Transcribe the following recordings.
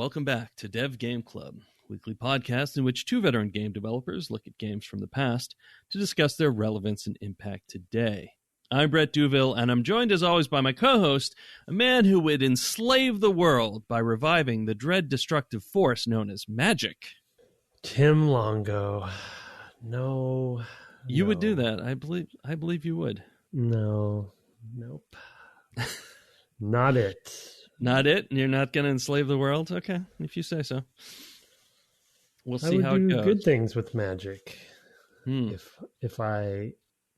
welcome back to Dev Game Club, a weekly podcast in which two veteran game developers look at games from the past to discuss their relevance and impact today. I'm Brett Duville, and I'm joined as always by my co-host, a man who would enslave the world by reviving the dread destructive force known as magic. Tim Longo. No. You would do that. I believe you would. No. Nope. Not it. Not it? You're not going to enslave the world? Okay, if you say so. We'll see how it goes. I would do good things with magic. If I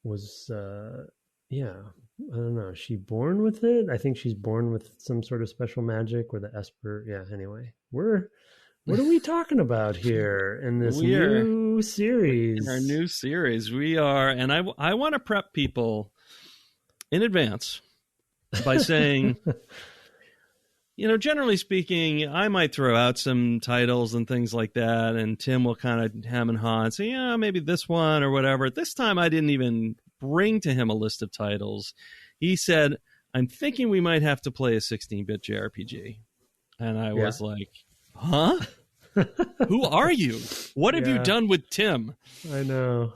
was, I don't know. Is she born with it? I think she's born with some sort of special magic where the Esper. Yeah, anyway. What are we talking about here in this new series? In our new series, we are, and I want to prep people in advance by saying, generally speaking, I might throw out some titles and things like that, and Tim will kind of hem and haw and say, yeah, maybe this one or whatever. This time I didn't even bring to him a list of titles. He said, I'm thinking we might have to play a 16-bit JRPG. And I was like, huh? Who are you? What have you done with Tim? I know.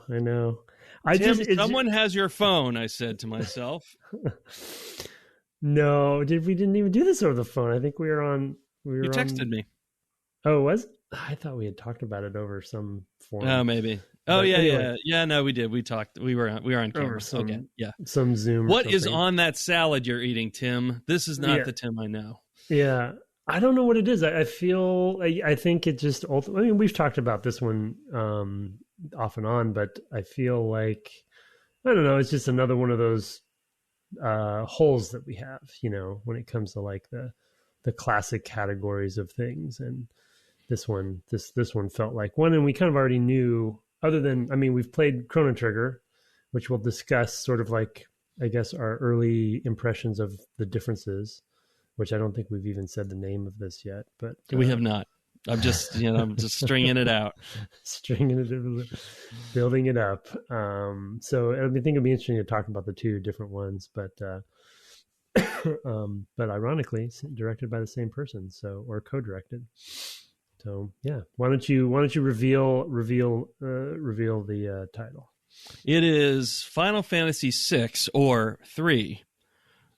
Tim, someone has your phone, I said to myself. No, we didn't even do this over the phone. I think we were on. You texted me. Oh, was it? I thought we had talked about it over some forum. Oh, maybe. Oh, yeah, anyway. Yeah. No, we did. We talked. We were on camera. Okay. Yeah. Some Zoom. What is on that salad you're eating, Tim? This is not the Tim I know. Yeah. I don't know what it is. I feel. I think it just. I mean, we've talked about this one off and on, but I feel like I don't know. It's just another one of those holes that we have, when it comes to like the classic categories of things. And this one felt like one, and we kind of already knew, other than, I mean, we've played Chrono Trigger, which we'll discuss sort of like, I guess, our early impressions of the differences, which I don't think we've even said the name of this yet, but we have not. I'm just, I'm just stringing it out. Building it up. So I think it'd be interesting to talk about the two different ones, but ironically directed by the same person, or co-directed. So yeah, why don't you reveal the title? It is Final Fantasy VI or 3.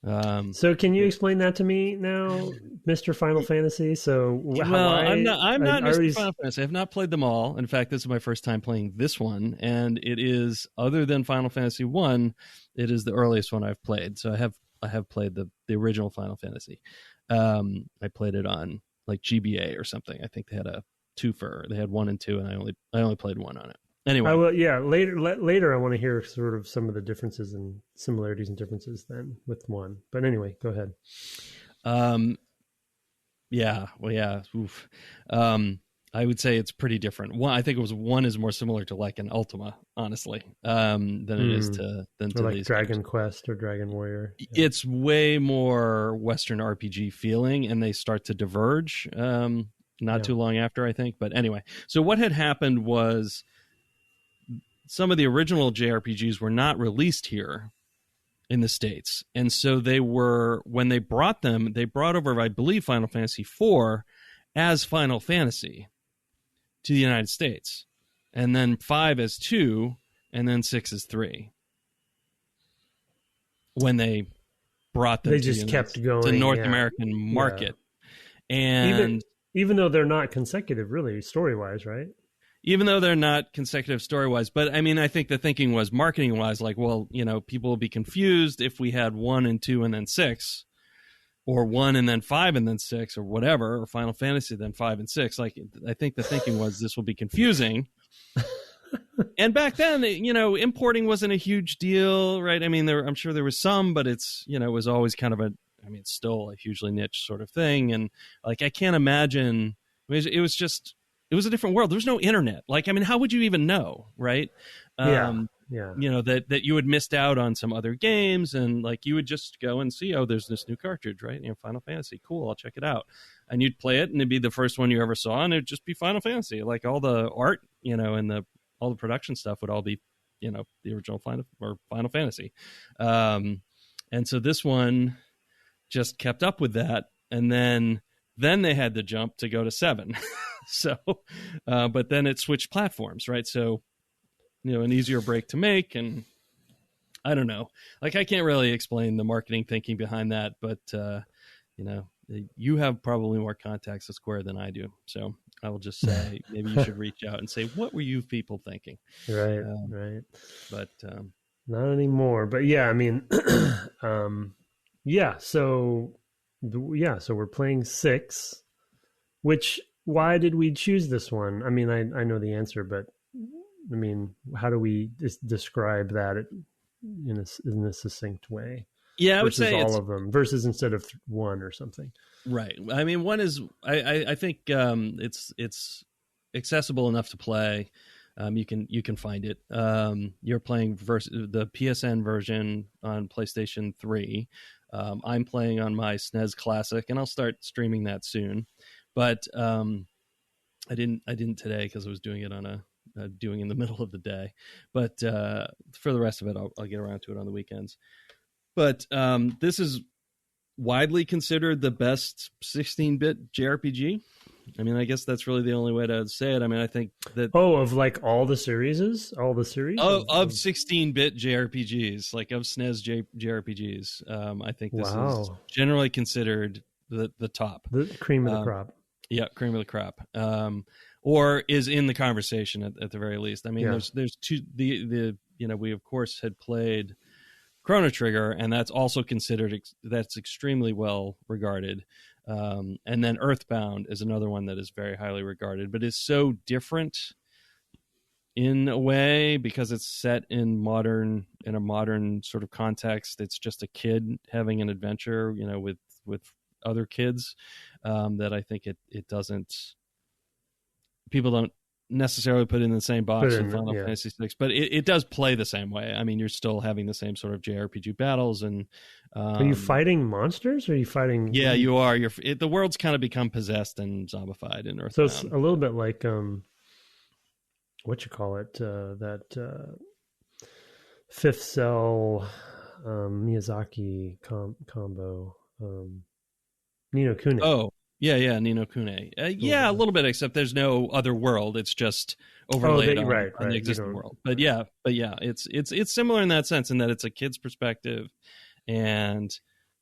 So can you explain that to me now, Mr. Final Fantasy? So I'm not Mr. Final Fantasy. I have not played them all. In fact, this is my first time playing this one, and it is, other than Final Fantasy 1, it is the earliest one I've played. So I have played the original Final Fantasy. I played it on like GBA or something. I think they had a twofer. They had 1 and 2, and I only played 1 on it. Anyway, later I want to hear sort of some of the differences and similarities and differences then with 1. But anyway, go ahead. Oof. I would say it's pretty different. I think 1 is more similar to like an Ultima, honestly, than it is to like these Dragon games. Quest or Dragon Warrior. Yeah. It's way more Western RPG feeling, and they start to diverge too long after, I think. But anyway, so what had happened was, some of the original JRPGs were not released here in the States. And so when they brought them, they brought over, I believe, Final Fantasy IV as Final Fantasy to the United States. And then 5 as 2, and then 6 as 3. When brought them they just kept going to the North American market. Yeah. And even though they're not consecutive, really, story-wise, right? Even though they're not consecutive story-wise. But, I mean, I think the thinking was marketing-wise, like, well, people will be confused if we had 1 and 2 and then 6, or 1 and then 5 and then 6, or whatever, or Final Fantasy then 5 and 6. Like, I think the thinking was this will be confusing. And back then, importing wasn't a huge deal, right? I mean, I'm sure there was some, but it's, it was always kind of it's still a hugely niche sort of thing. And, like, I can't imagine, it was just... It was a different world. There was no internet. Like, I mean, how would you even know, right? Yeah. That you had missed out on some other games, and like you would just go and see, oh, there's this new cartridge, right? Final Fantasy, cool, I'll check it out. And you'd play it, and it'd be the first one you ever saw, and it'd just be Final Fantasy. Like all the art, and all the production stuff would all be, the original Final Fantasy. And so this one just kept up with that, and then Then they had to jump to go to 7. So, but then it switched platforms, right? So, an easier break to make. And I don't know. Like, I can't really explain the marketing thinking behind that, but, you have probably more contacts at Square than I do. So I will just say, maybe you should reach out and say, what were you people thinking? Right, right. But not anymore. But yeah, I mean, yeah. So we're playing 6. Which, why did we choose this one? I mean, I know the answer, but I mean, how do we describe that in a succinct way? Yeah, I would say all of them versus instead of 1 or something. Right. I mean, 1 is I think it's accessible enough to play. You can find it. You're playing the PSN version on PlayStation 3. I'm playing on my SNES Classic, and I'll start streaming that soon. But I didn't today because I was doing it on doing in the middle of the day. But for the rest of it, I'll get around to it on the weekends. But this is widely considered the best 16-bit JRPG. I mean, I guess that's really the only way to say it. I mean, I think that... Oh, of like all the series? Of 16-bit JRPGs, like of SNES JRPGs. I think this is generally considered the top. The cream of the crop. Yeah, cream of the crop. Or is in the conversation at the very least. I mean, there's two... we, of course, had played Chrono Trigger, and that's also considered... That's extremely well regarded. And then Earthbound is another one that is very highly regarded, but is so different in a way because it's set in a modern sort of context. It's just a kid having an adventure, with other kids, that I think it doesn't. People don't necessarily put it in the same box with Final Fantasy VI, but it does play the same way. I mean, you're still having the same sort of JRPG battles, and are you fighting monsters? Or are you fighting? Yeah, you are. The world's kind of become possessed and zombified in Earthbound. So it's a little bit like what you call it? That Fifth Cell Miyazaki combo. Ni no Kuni. Oh. Yeah, Ni no Kuni. A little bit, except there's no other world. It's just overlaid on the existing world. But yeah, it's similar in that sense, in that it's a kid's perspective, and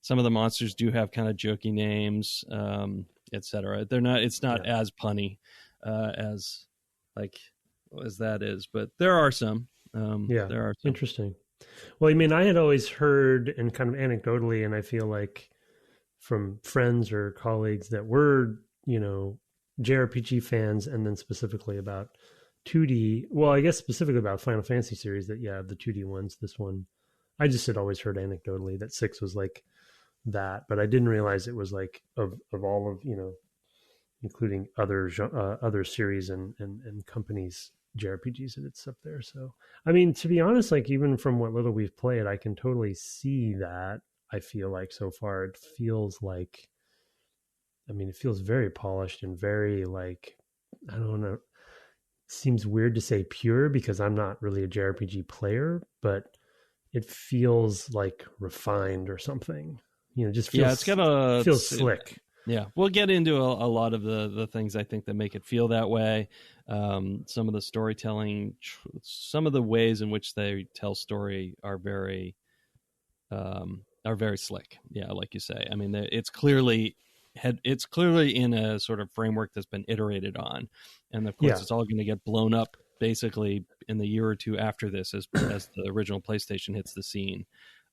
some of the monsters do have kind of jokey names, etc. It's not as punny as that is, but there are some. There are some. Interesting. Well, I mean, I had always heard, and kind of anecdotally, and I feel like from friends or colleagues that were, JRPG fans, and then specifically about 2D. Well, I guess specifically about Final Fantasy series, that the 2D ones. This one, I just had always heard anecdotally that 6 was like that, but I didn't realize it was like of all of including other series and companies JRPGs, that it's up there. So, I mean, to be honest, like even from what little we've played, I can totally see that. I feel like so far it feels like, it feels very polished and very like, I don't know, seems weird to say pure because I'm not really a JRPG player, but it feels like refined or something. Just feels, feels slick. Yeah, we'll get into a lot of the things I think that make it feel that way. Some of the storytelling, some of the ways in which they tell story are very slick. Yeah, like you say. I mean, it's clearly in a sort of framework that's been iterated on, and of course, it's all going to get blown up basically in the year or two after this, as the original PlayStation hits the scene.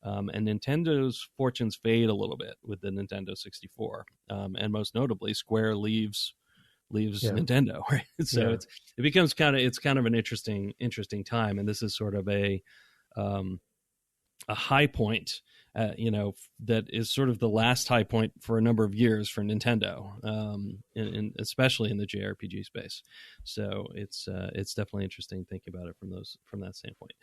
And Nintendo's fortunes fade a little bit with the Nintendo 64, and most notably, Square leaves Nintendo. Right, so it becomes kind of an interesting time, and this is sort of a high point, that is sort of the last high point for a number of years for Nintendo, especially in the JRPG space. So it's definitely interesting thinking about it from that standpoint.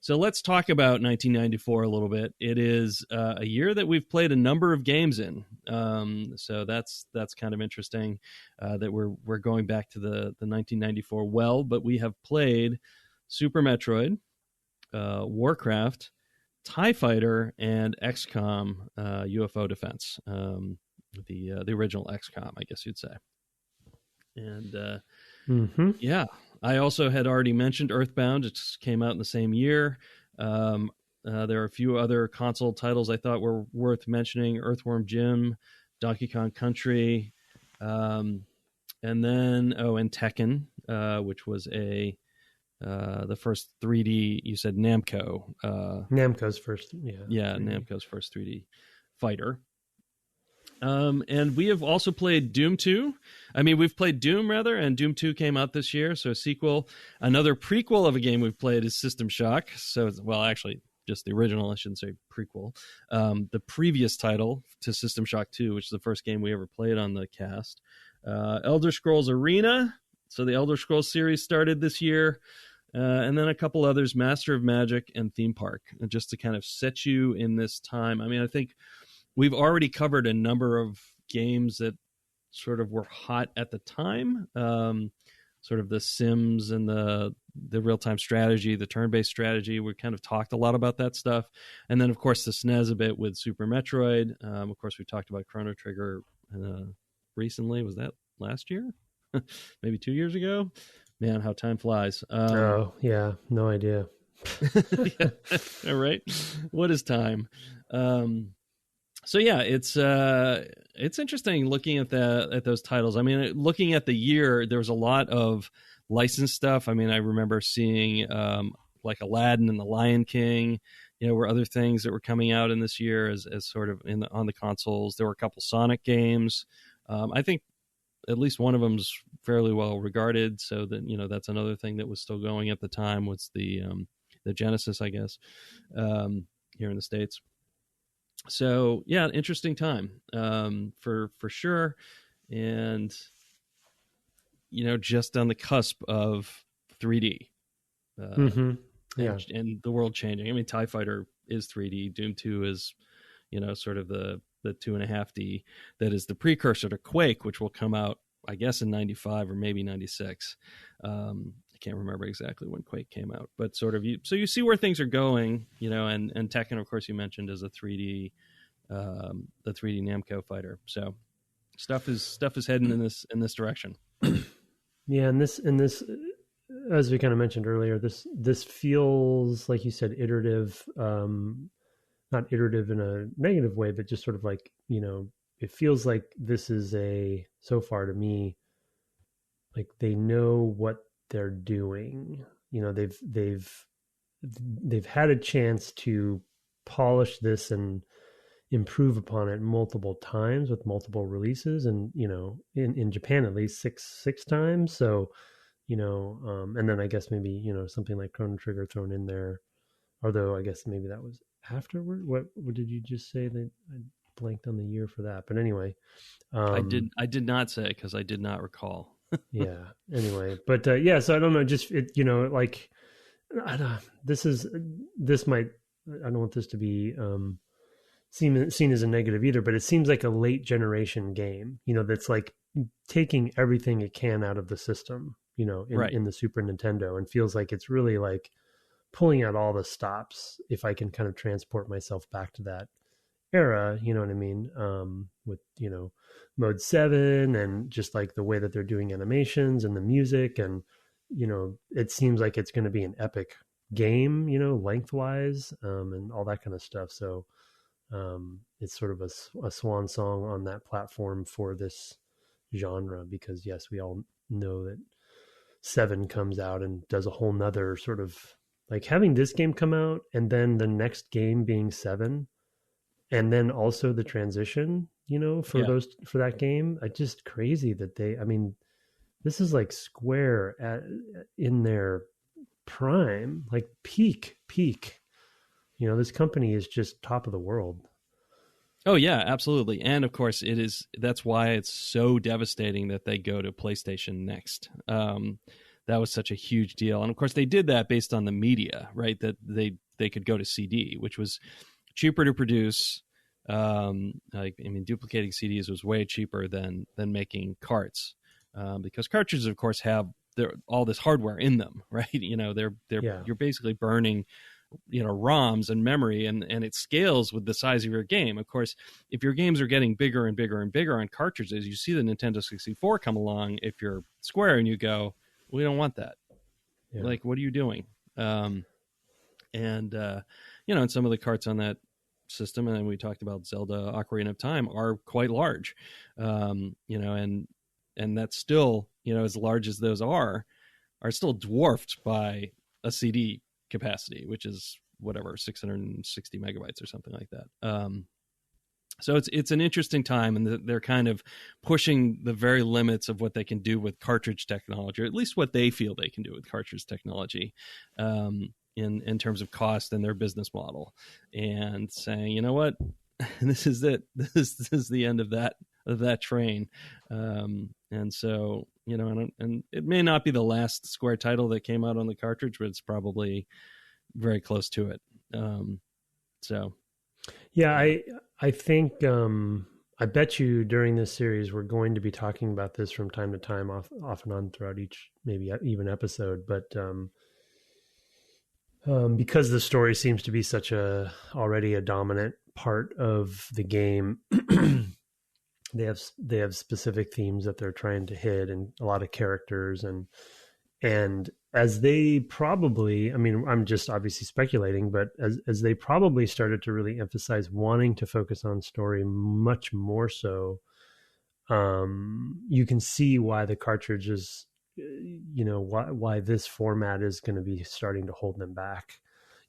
So let's talk about 1994 a little bit. It is a year that we've played a number of games in. So that's kind of interesting, that we're going back to the 1994 well, but we have played Super Metroid, Warcraft, TIE Fighter, and XCOM, UFO Defense. the original XCOM, I guess you'd say. And yeah, I also had already mentioned Earthbound. It just came out in the same year. There are a few other console titles I thought were worth mentioning: Earthworm Jim, Donkey Kong Country, and then and Tekken, which was the first 3D. You said Namco. Namco's first, Namco's first 3D fighter. And we have also played Doom 2. I mean, we've played Doom, rather, and Doom 2 came out this year, so a sequel. Another prequel of a game we've played is System Shock. So, well, actually, just the original, I shouldn't say prequel. The previous title to System Shock 2, which is the first game we ever played on the cast. Elder Scrolls Arena. So the Elder Scrolls series started this year. And then a couple others, Master of Magic and Theme Park, just to kind of set you in this time. I mean, I think we've already covered a number of games that sort of were hot at the time, sort of the Sims and the real-time strategy, the turn-based strategy. We kind of talked a lot about that stuff. And then, of course, the SNES a bit with Super Metroid. Of course, we talked about Chrono Trigger recently. Was that last year? Maybe 2 years ago? Man, how time flies. No idea. Yeah, right? What is time? So yeah, it's interesting looking at those titles. I mean, looking at the year, there was a lot of licensed stuff. I mean, I remember seeing like Aladdin and the Lion King. Were other things that were coming out in this year as sort of on the consoles. There were a couple Sonic games. I think at least one of them's fairly well regarded. So that that's another thing that was still going at the time was the Genesis, I guess, here in the States. So yeah, interesting time for sure, and just on the cusp of 3D, and the world changing. I mean, TIE Fighter is 3D. Doom 2 is sort of the 2.5D that is the precursor to Quake, which will come out, I guess, in 95 or maybe 96. I can't remember exactly when Quake came out, but sort of you see where things are going, and Tekken, of course, you mentioned as a 3D, the 3D Namco fighter. So stuff is heading in this direction. Yeah, and this, as we kind of mentioned earlier, this feels, like you said, iterative. Not iterative in a negative way, but just sort of like it feels like this is so far to me, like they know what they're doing. They've had a chance to polish this and improve upon it multiple times with multiple releases, and in Japan at least six times. So and then I guess maybe something like Chrono Trigger thrown in there, although I guess maybe that was afterward. What did you just say? That I blanked on the year for that, but anyway, I did not say, because I did not recall. Yeah. Anyway, but yeah. So I don't know. Just like this might. I don't want this to be seen as a negative either, but it seems like a late generation game. That's like taking everything it can out of the system. In the Super Nintendo, and feels like it's really like pulling out all the stops. If I can kind of transport myself back to that era, you know what I mean? With Mode 7 and just like the way that they're doing animations and the music, and it seems like it's going to be an epic game, lengthwise, and all that kind of stuff. So it's sort of a swan song on that platform for this genre, because yes, we all know that 7 comes out and does a whole nother sort of, like, having this game come out and then the next game being 7, and then also the transition, for that game. It's just crazy that this is like Square in their prime, like peak. This company is just top of the world. Oh yeah, absolutely. And of course that's why it's so devastating that they go to PlayStation next. That was such a huge deal. And of course they did that based on the media, right? That they could go to CD, which was cheaper to produce. Duplicating CDs was way cheaper than making carts, because cartridges, of course, have all this hardware in them, right? You're basically burning ROMs and memory, and it scales with the size of your game. Of course, if your games are getting bigger and bigger and bigger on cartridges, you see the Nintendo 64 come along. If you're Square and you go, we don't want that. Yeah. Like, what are you doing? And some of the carts on that system, and we talked about Zelda Ocarina of Time, are quite large. And that's still, as large as those are still dwarfed by a CD capacity, which is whatever, 660 megabytes or something like that. So it's an interesting time, and they're kind of pushing the very limits of what they can do with cartridge technology, or at least what they feel they can do with cartridge technology, in terms of cost and their business model, and saying, you know what, this is it. This is the end of that train. And so, and it may not be the last Square title that came out on the cartridge, but it's probably very close to it. Yeah, I think, I bet you during this series, we're going to be talking about this from time to time, off and on throughout each, maybe even episode. But because the story seems to be already a dominant part of the game, they have specific themes that they're trying to hit, and a lot of characters, and as they probably, I mean, I'm just obviously speculating, but as they probably started to really emphasize wanting to focus on story much more so, you can see why the cartridges, why this format is going to be starting to hold them back,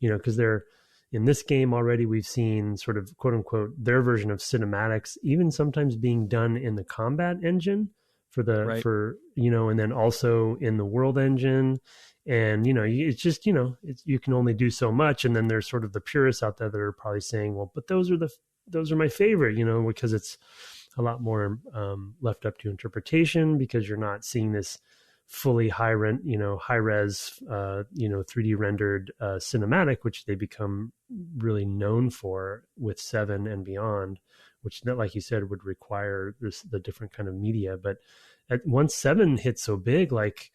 because they're, in this game already, we've seen sort of quote unquote their version of cinematics, even sometimes being done in the combat engine and then also in the world engine. And, it's just, you can only do so much. And then there's sort of the purists out there that are probably saying, well, but those are my favorite, because it's a lot more left up to interpretation, because you're not seeing this fully high res, 3D rendered cinematic, which they become really known for with 7 and beyond, which, like you said, would require the different kind of media. But once 7 hit so big, like,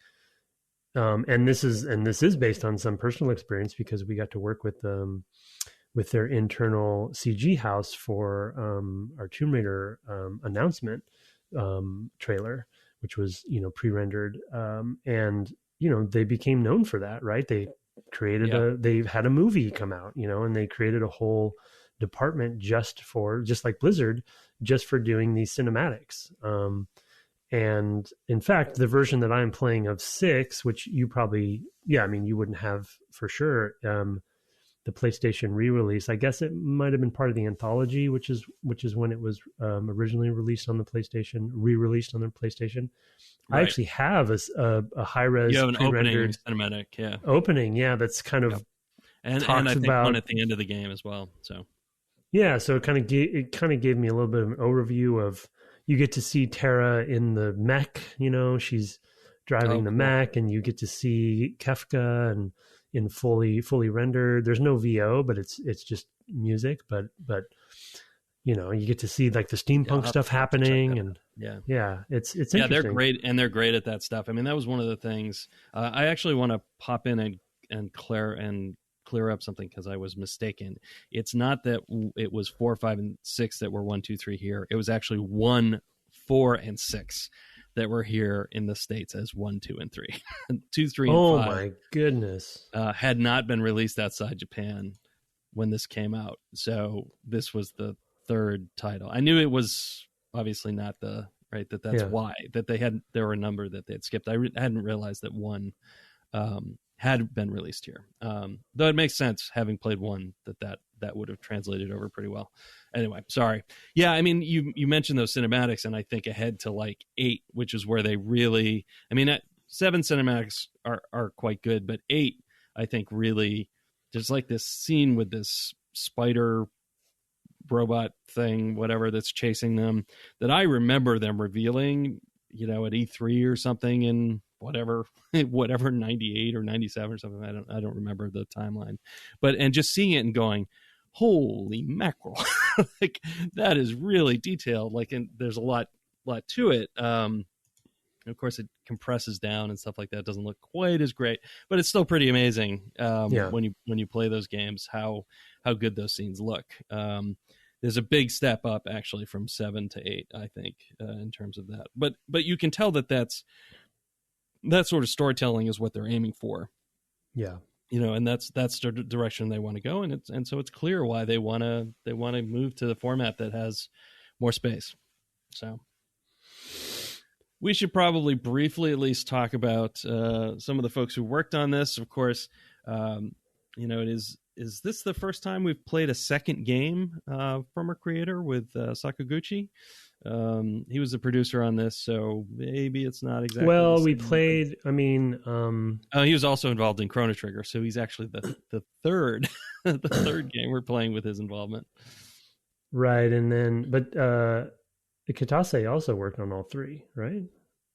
and this is based on some personal experience, because we got to work with their internal CG house for our Tomb Raider announcement trailer, which was, pre-rendered. And, they became known for that, right? They created they had a movie come out, and they created a whole department just like Blizzard, just for doing these cinematics. And in fact, the version that I'm playing of 6, which you probably, you wouldn't have for sure, the PlayStation re-release, I guess it might have been part of the anthology, which is when it was originally released on the PlayStation, re-released on the PlayStation. Right. I actually have a high-res, you have an opening cinematic, opening, that's kind of and I think one at the end of the game as well. So so it kind of gave me a little bit of an overview of, you get to see Tara in the mech, she's driving the mech, and you get to see Kefka and in fully rendered. There's no VO, but it's just music, but you get to see like the steampunk stuff happening, and it's interesting. They're great, and they're great at that stuff. I mean, that was one of the things. I actually want to pop in and clear up something, because I was mistaken. It's not that it was 4, 5, and 6 that were 1, 2, 3 here. It was actually 1, 4, and 6 that were here in the States as 1, 2, and 3. 2, 3, and 5. Oh my goodness! Had not been released outside Japan when this came out. So this was the third title. I knew it was obviously not that's why that there were a number that they had skipped. I hadn't realized that 1 had been released here. Though it makes sense, having played 1, that would have translated over pretty well. Anyway, sorry. Yeah, I mean, you mentioned those cinematics, and I think ahead to like 8, which is where they really, 7 cinematics are quite good, but 8, I think really, there's like this scene with this spider robot thing, whatever, that's chasing them, that I remember them revealing, at E3 or something in whatever 98 or 97 or something. I don't remember the timeline, and just seeing it and going, holy mackerel, like that is really detailed. Like, and there's a lot to it. Of course, it compresses down and stuff like that. It doesn't look quite as great, but it's still pretty amazing when you play those games, how good those scenes look. There's a big step up actually from 7 to 8, I think, in terms of that. But you can tell that sort of storytelling is what they're aiming for. Yeah. And that's the direction they want to go, and so it's clear why they want to move to the format that has more space. So we should probably briefly at least talk about some of the folks who worked on this. Of course, is this the first time we've played a second game from a creator with Sakaguchi? He was the producer on this, so maybe it's not exactly. Well, we played. I mean, he was also involved in Chrono Trigger, so he's actually the third the third game we're playing with his involvement. Right, and then Kitase also worked on all three, right?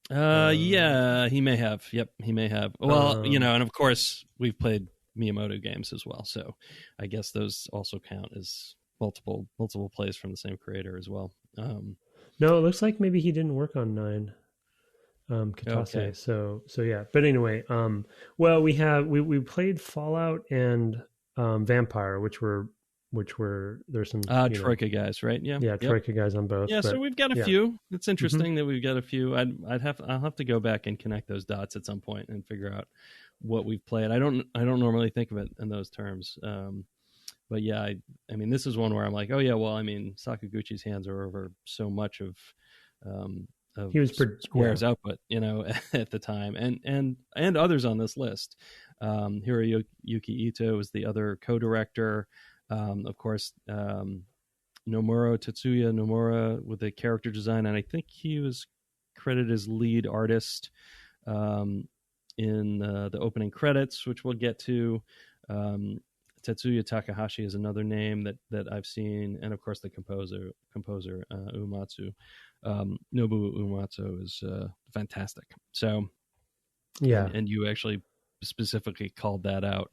Yeah, he may have. Yep, he may have. Well, and of course we've played Miyamoto games as well, so I guess those also count as multiple plays from the same creator as well. No, it looks like maybe he didn't work on 9. Kitase. Okay. So yeah. But anyway, well, we played Fallout and Vampire, which were there's some Troika guys, right? Yeah, yeah, Troika guys on both. Yeah, so we've got a few. It's interesting that we've got a few. I'll have to go back and connect those dots at some point and figure out what we've played. I don't normally think of it in those terms. But yeah, I mean, this is one where I'm like, oh yeah, well, I mean, Sakaguchi's hands are over so much of he was Square's output, at the time, and others on this list. Hiroyuki Ito was the other co-director. Of course, Tetsuya Nomura with the character design, and I think he was credited as lead artist in the opening credits, which we'll get to. Tetsuya Takahashi is another name that I've seen, and of course the composer Uematsu. Nobuo Uematsu is fantastic. So yeah, and you actually specifically called that out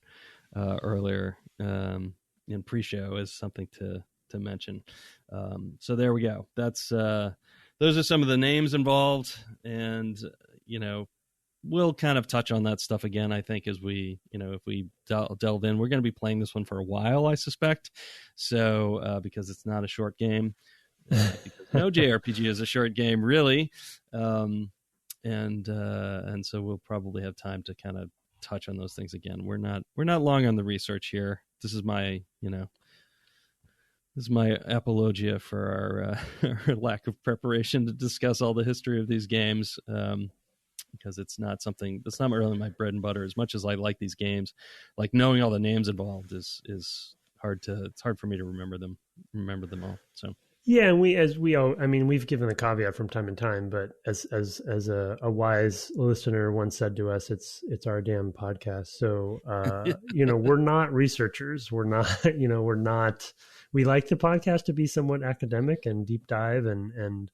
earlier in pre-show as something to mention. So there we go. That's those are some of the names involved, and we'll kind of touch on that stuff again, I think, as we, if we delve in. We're going to be playing this one for a while, I suspect. So, because it's not a short game. Because no JRPG is a short game, really. And so we'll probably have time to kind of touch on those things again. We're not long on the research here. This is my, apologia for our lack of preparation to discuss all the history of these games. Because it's not really my bread and butter. As much as I like these games, like knowing all the names involved is hard for me to remember them all. So yeah, and we've given the caveat from time to time, but as a wise listener once said to us, it's our damn podcast. So we're not researchers. We're not. We like the podcast to be somewhat academic and deep dive and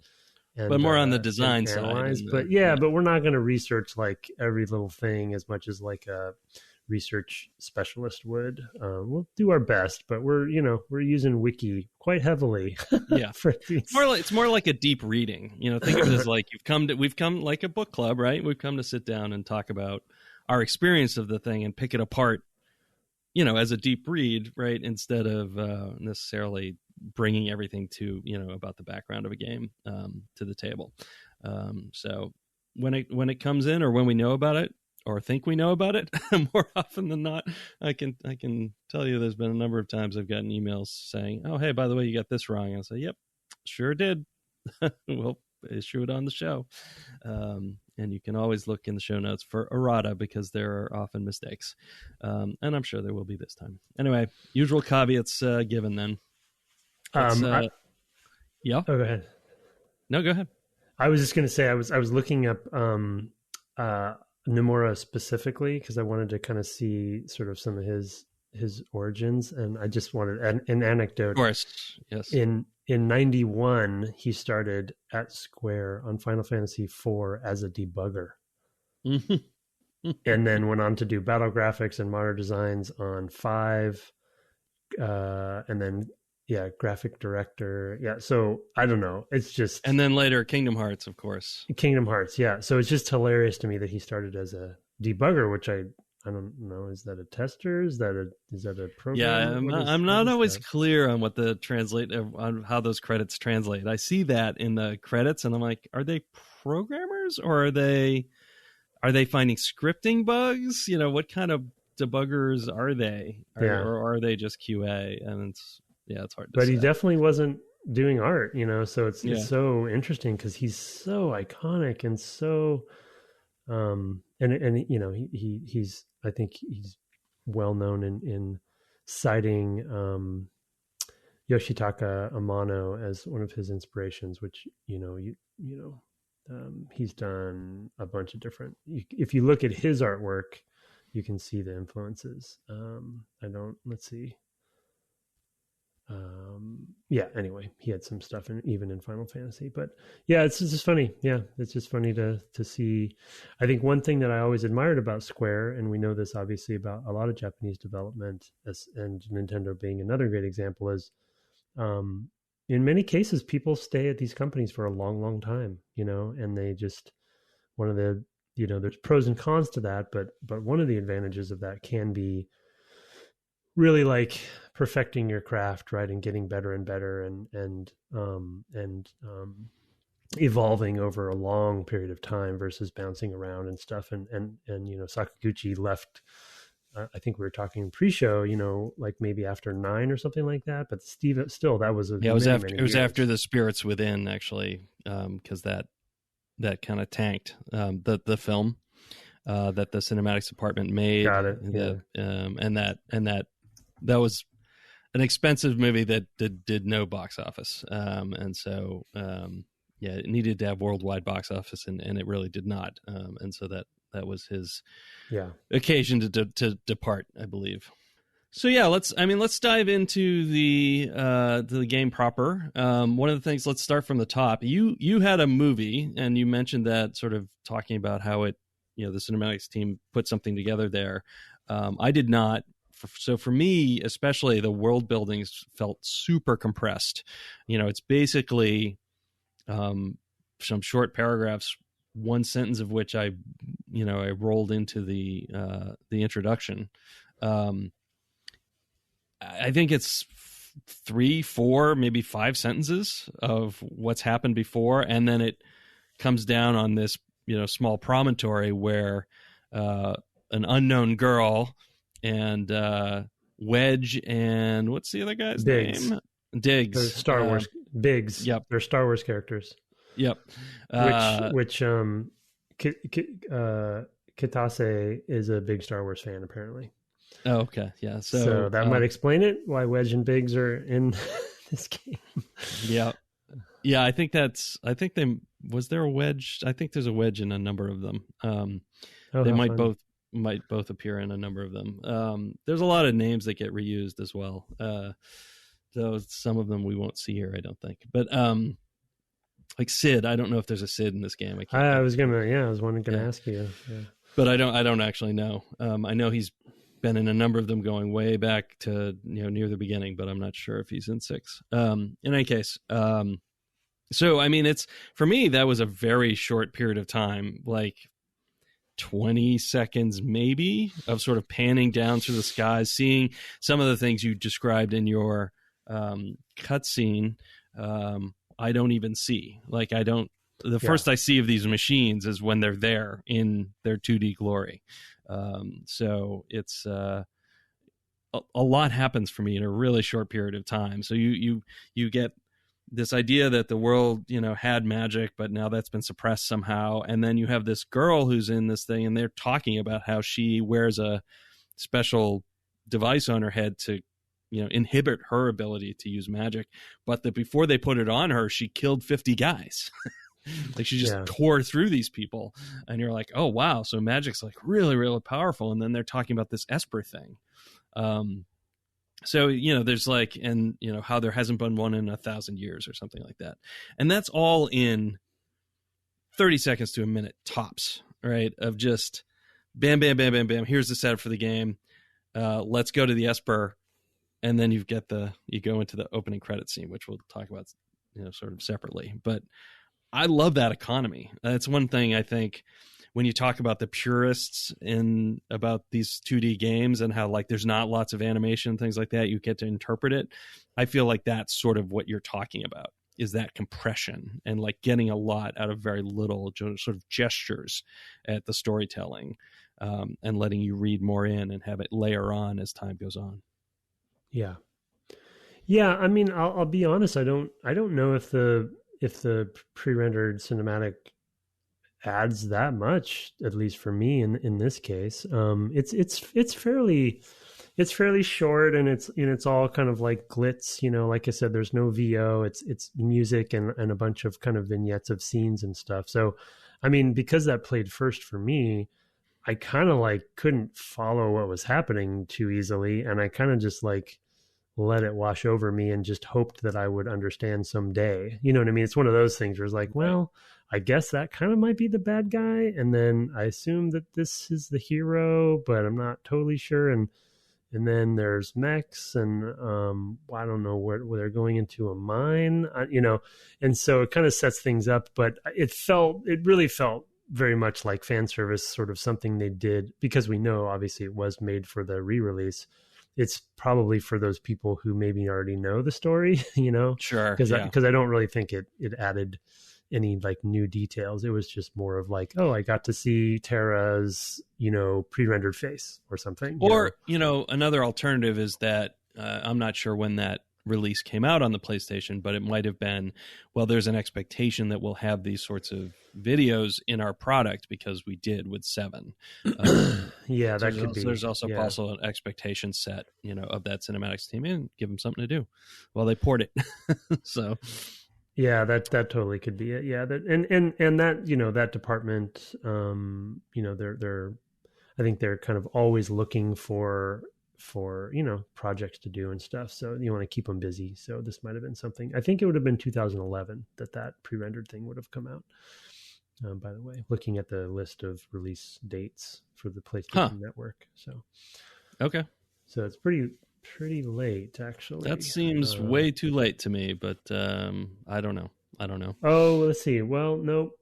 but more on the design side. But but we're not going to research like every little thing as much as like a research specialist would. We'll do our best, but we're using Wiki quite heavily. Yeah, for these. It's more like a deep reading. Think of it as like we've come like a book club, right? We've come to sit down and talk about our experience of the thing and pick it apart, as a deep read, right? Instead of necessarily bringing everything to about the background of a game to the table. So when it comes in, or when we know about it or think we know about it, more often than not, I can tell you there's been a number of times I've gotten emails saying, oh hey, by the way, you got this wrong. And I say, yep, sure did. We'll issue it on the show. And you can always look in the show notes for errata, because there are often mistakes, and I'm sure there will be this time. Anyway, usual caveats given then. Yeah. Oh, go ahead. No, go ahead. I was just going to say I was looking up Nomura specifically because I wanted to kind of see sort of some of his origins, and I just wanted an anecdote. Of course, yes. In 91, he started at Square on Final Fantasy IV as a debugger, and then went on to do battle graphics and modern designs on 5, and then graphic director. Yeah, so I don't know. It's just And then later Kingdom Hearts, of course. Kingdom Hearts. Yeah, so it's just hilarious to me that he started as a debugger, which I don't know. Is that a tester? Is that a program? Yeah, I'm not always clear on what the on how those credits translate. I see that in the credits, and I'm like, are they programmers or are they finding scripting bugs? You know, what kind of debuggers are they? Or are they just QA? And it's hard to say. But he definitely wasn't doing art, you know. So it's so interesting because he's so iconic and so, and you know, he's I think he's well known in citing Yoshitaka Amano as one of his inspirations, which he's done a bunch of different. If you look at his artwork, you can see the influences. Let's see. Anyway, he had some stuff even in Final Fantasy, but yeah, it's just funny. Yeah, it's just funny to see. I think one thing that I always admired about Square, and we know this obviously about a lot of Japanese development, and Nintendo being another great example, is in many cases people stay at these companies for a long, long time, you know, and they just there's pros and cons to that, but one of the advantages of that can be really like perfecting your craft, right, and getting better and better, and evolving over a long period of time versus bouncing around and stuff. And you know, Sakaguchi left. I think we were talking pre-show, you know, like maybe after 9 or something like that. But still, that was it was after the Spirits Within, actually, because that kind of tanked the film that the cinematics department made. Got it. And that was an expensive movie that did no box office. And so, it needed to have worldwide box office, and it really did not. And so that was his occasion to depart, I believe. So yeah, let's dive into the game proper. One of the things, let's start from the top. You had a movie, and you mentioned that, sort of talking about how it, you know, the cinematics team put something together there. I did not. So for me, especially, the world buildings felt super compressed. You know, it's basically some short paragraphs, one sentence of which I rolled into the introduction. I think it's 3, 4, maybe 5 sentences of what's happened before, and then it comes down on this, you know, small promontory where an unknown girl and Wedge and what's the other guy's name? Diggs. They're Star Wars Biggs. Yep, they're Star Wars characters. Yep. Which Kitase is a big Star Wars fan, apparently. Oh, okay. Yeah. So that might explain it, why Wedge and Biggs are in this game. Yeah. Yeah. Was there a Wedge? I think there's a Wedge in a number of them. They might both appear in a number of them. There's a lot of names that get reused as well. Though some of them we won't see here, I don't think. But like Sid, I don't know if there's a Sid in this game. I was gonna ask you. Yeah. But I don't actually know. I know he's been in a number of them going way back to, you know, near the beginning, but I'm not sure if he's in 6. In any case, so I mean, for me, that was a very short period of time, like 20 seconds maybe, of sort of panning down through the skies, seeing some of the things you described in your cutscene. I don't even see. Like, first I see of these machines is when they're there in their 2D glory. So it's a lot happens for me in a really short period of time. So you get this idea that the world, you know, had magic, but now that's been suppressed somehow. And then you have this girl who's in this thing, and they're talking about how she wears a special device on her head to, you know, inhibit her ability to use magic. But before they put it on her, she killed 50 guys. Like, she just tore through these people, and you're like, oh wow, so magic's like really, really powerful. And then they're talking about this Esper thing. So, you know, there's like, and you know, how there hasn't been one in 1,000 years or something like that. And that's all in 30 seconds to a minute tops, right? Of just bam, bam, bam, bam, bam. Here's the setup for the game. Let's go to the Esper. and then you go into the opening credit scene, which we'll talk about, sort of separately. But I love that economy. That's one thing I think when you talk about the purists about these 2D games and how like there's not lots of animation, things like that, you get to interpret it. I feel like that's sort of what you're talking about, is that compression and like getting a lot out of very little, sort of gestures at the storytelling, and letting you read more in and have it layer on as time goes on. Yeah. Yeah. I mean, I'll be honest. I don't know if the pre-rendered cinematic adds that much, at least for me in this case. It's fairly short, and it's all kind of like glitz, like I said, there's no VO, it's music and a bunch of kind of vignettes of scenes and stuff. So, I mean, because that played first for me, I kind of like couldn't follow what was happening too easily. And I kind of just like let it wash over me and just hoped that I would understand someday. You know what I mean? It's one of those things where it's like, well, I guess that kind of might be the bad guy. And then I assume that this is the hero, but I'm not totally sure. And then there's mechs, and I don't know where they're going into a mine, and so it kind of sets things up. But it really felt very much like fan service, sort of something they did, because we know obviously it was made for the re-release. It's probably for those people who maybe already know the story, Sure. Because I don't really think it added any like new details. It was just more of like, oh, I got to see Terra's, pre-rendered face or something. Or, another alternative is that I'm not sure when that release came out on the PlayStation, but it might have been, well, there's an expectation that we'll have these sorts of videos in our product because we did with 7. Yeah, that could be. There's also an expectation set, of that cinematics team, and give them something to do while they port it. So, yeah, that totally could be it. Yeah, that and that that department, they're I think they're kind of always looking for projects to do and stuff. So you want to keep them busy. So this might have been something. I think it would have been 2011 that pre-rendered thing would have come out. By the way, looking at the list of release dates for the PlayStation Network. So, okay. So it's pretty late, actually. That seems way too late to me, but I don't know. Oh, let's see. Well, nope.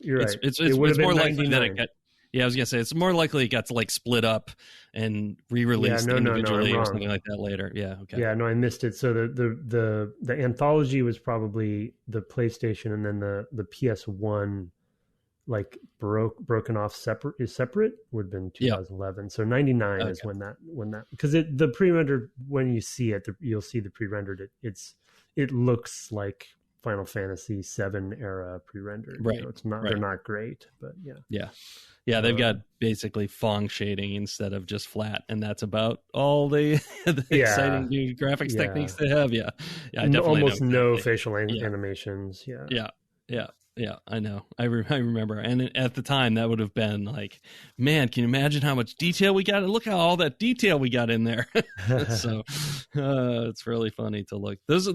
You're right. It's more likely that it got. Yeah, I was gonna say it's more likely it got to like split up and re-released individually or something like that later. Yeah, okay. Yeah, no, I missed it. So the anthology was probably the PlayStation, and then the PS1 like broken off separate would have been 2011. So 99 is when that because the pre-rendered, when you see it, you'll see the pre-rendered. It looks like Final Fantasy 7 era pre-rendered. Right. It's not. Right. They're not great, but yeah. Yeah, they've got basically Phong shading instead of just flat, and that's about all the exciting new graphics techniques they have. Yeah, I definitely almost no facial animations. Yeah, I know. I remember, and at the time that would have been like, man, can you imagine how much detail we got? Look how all that detail we got in there. So it's really funny to look. That's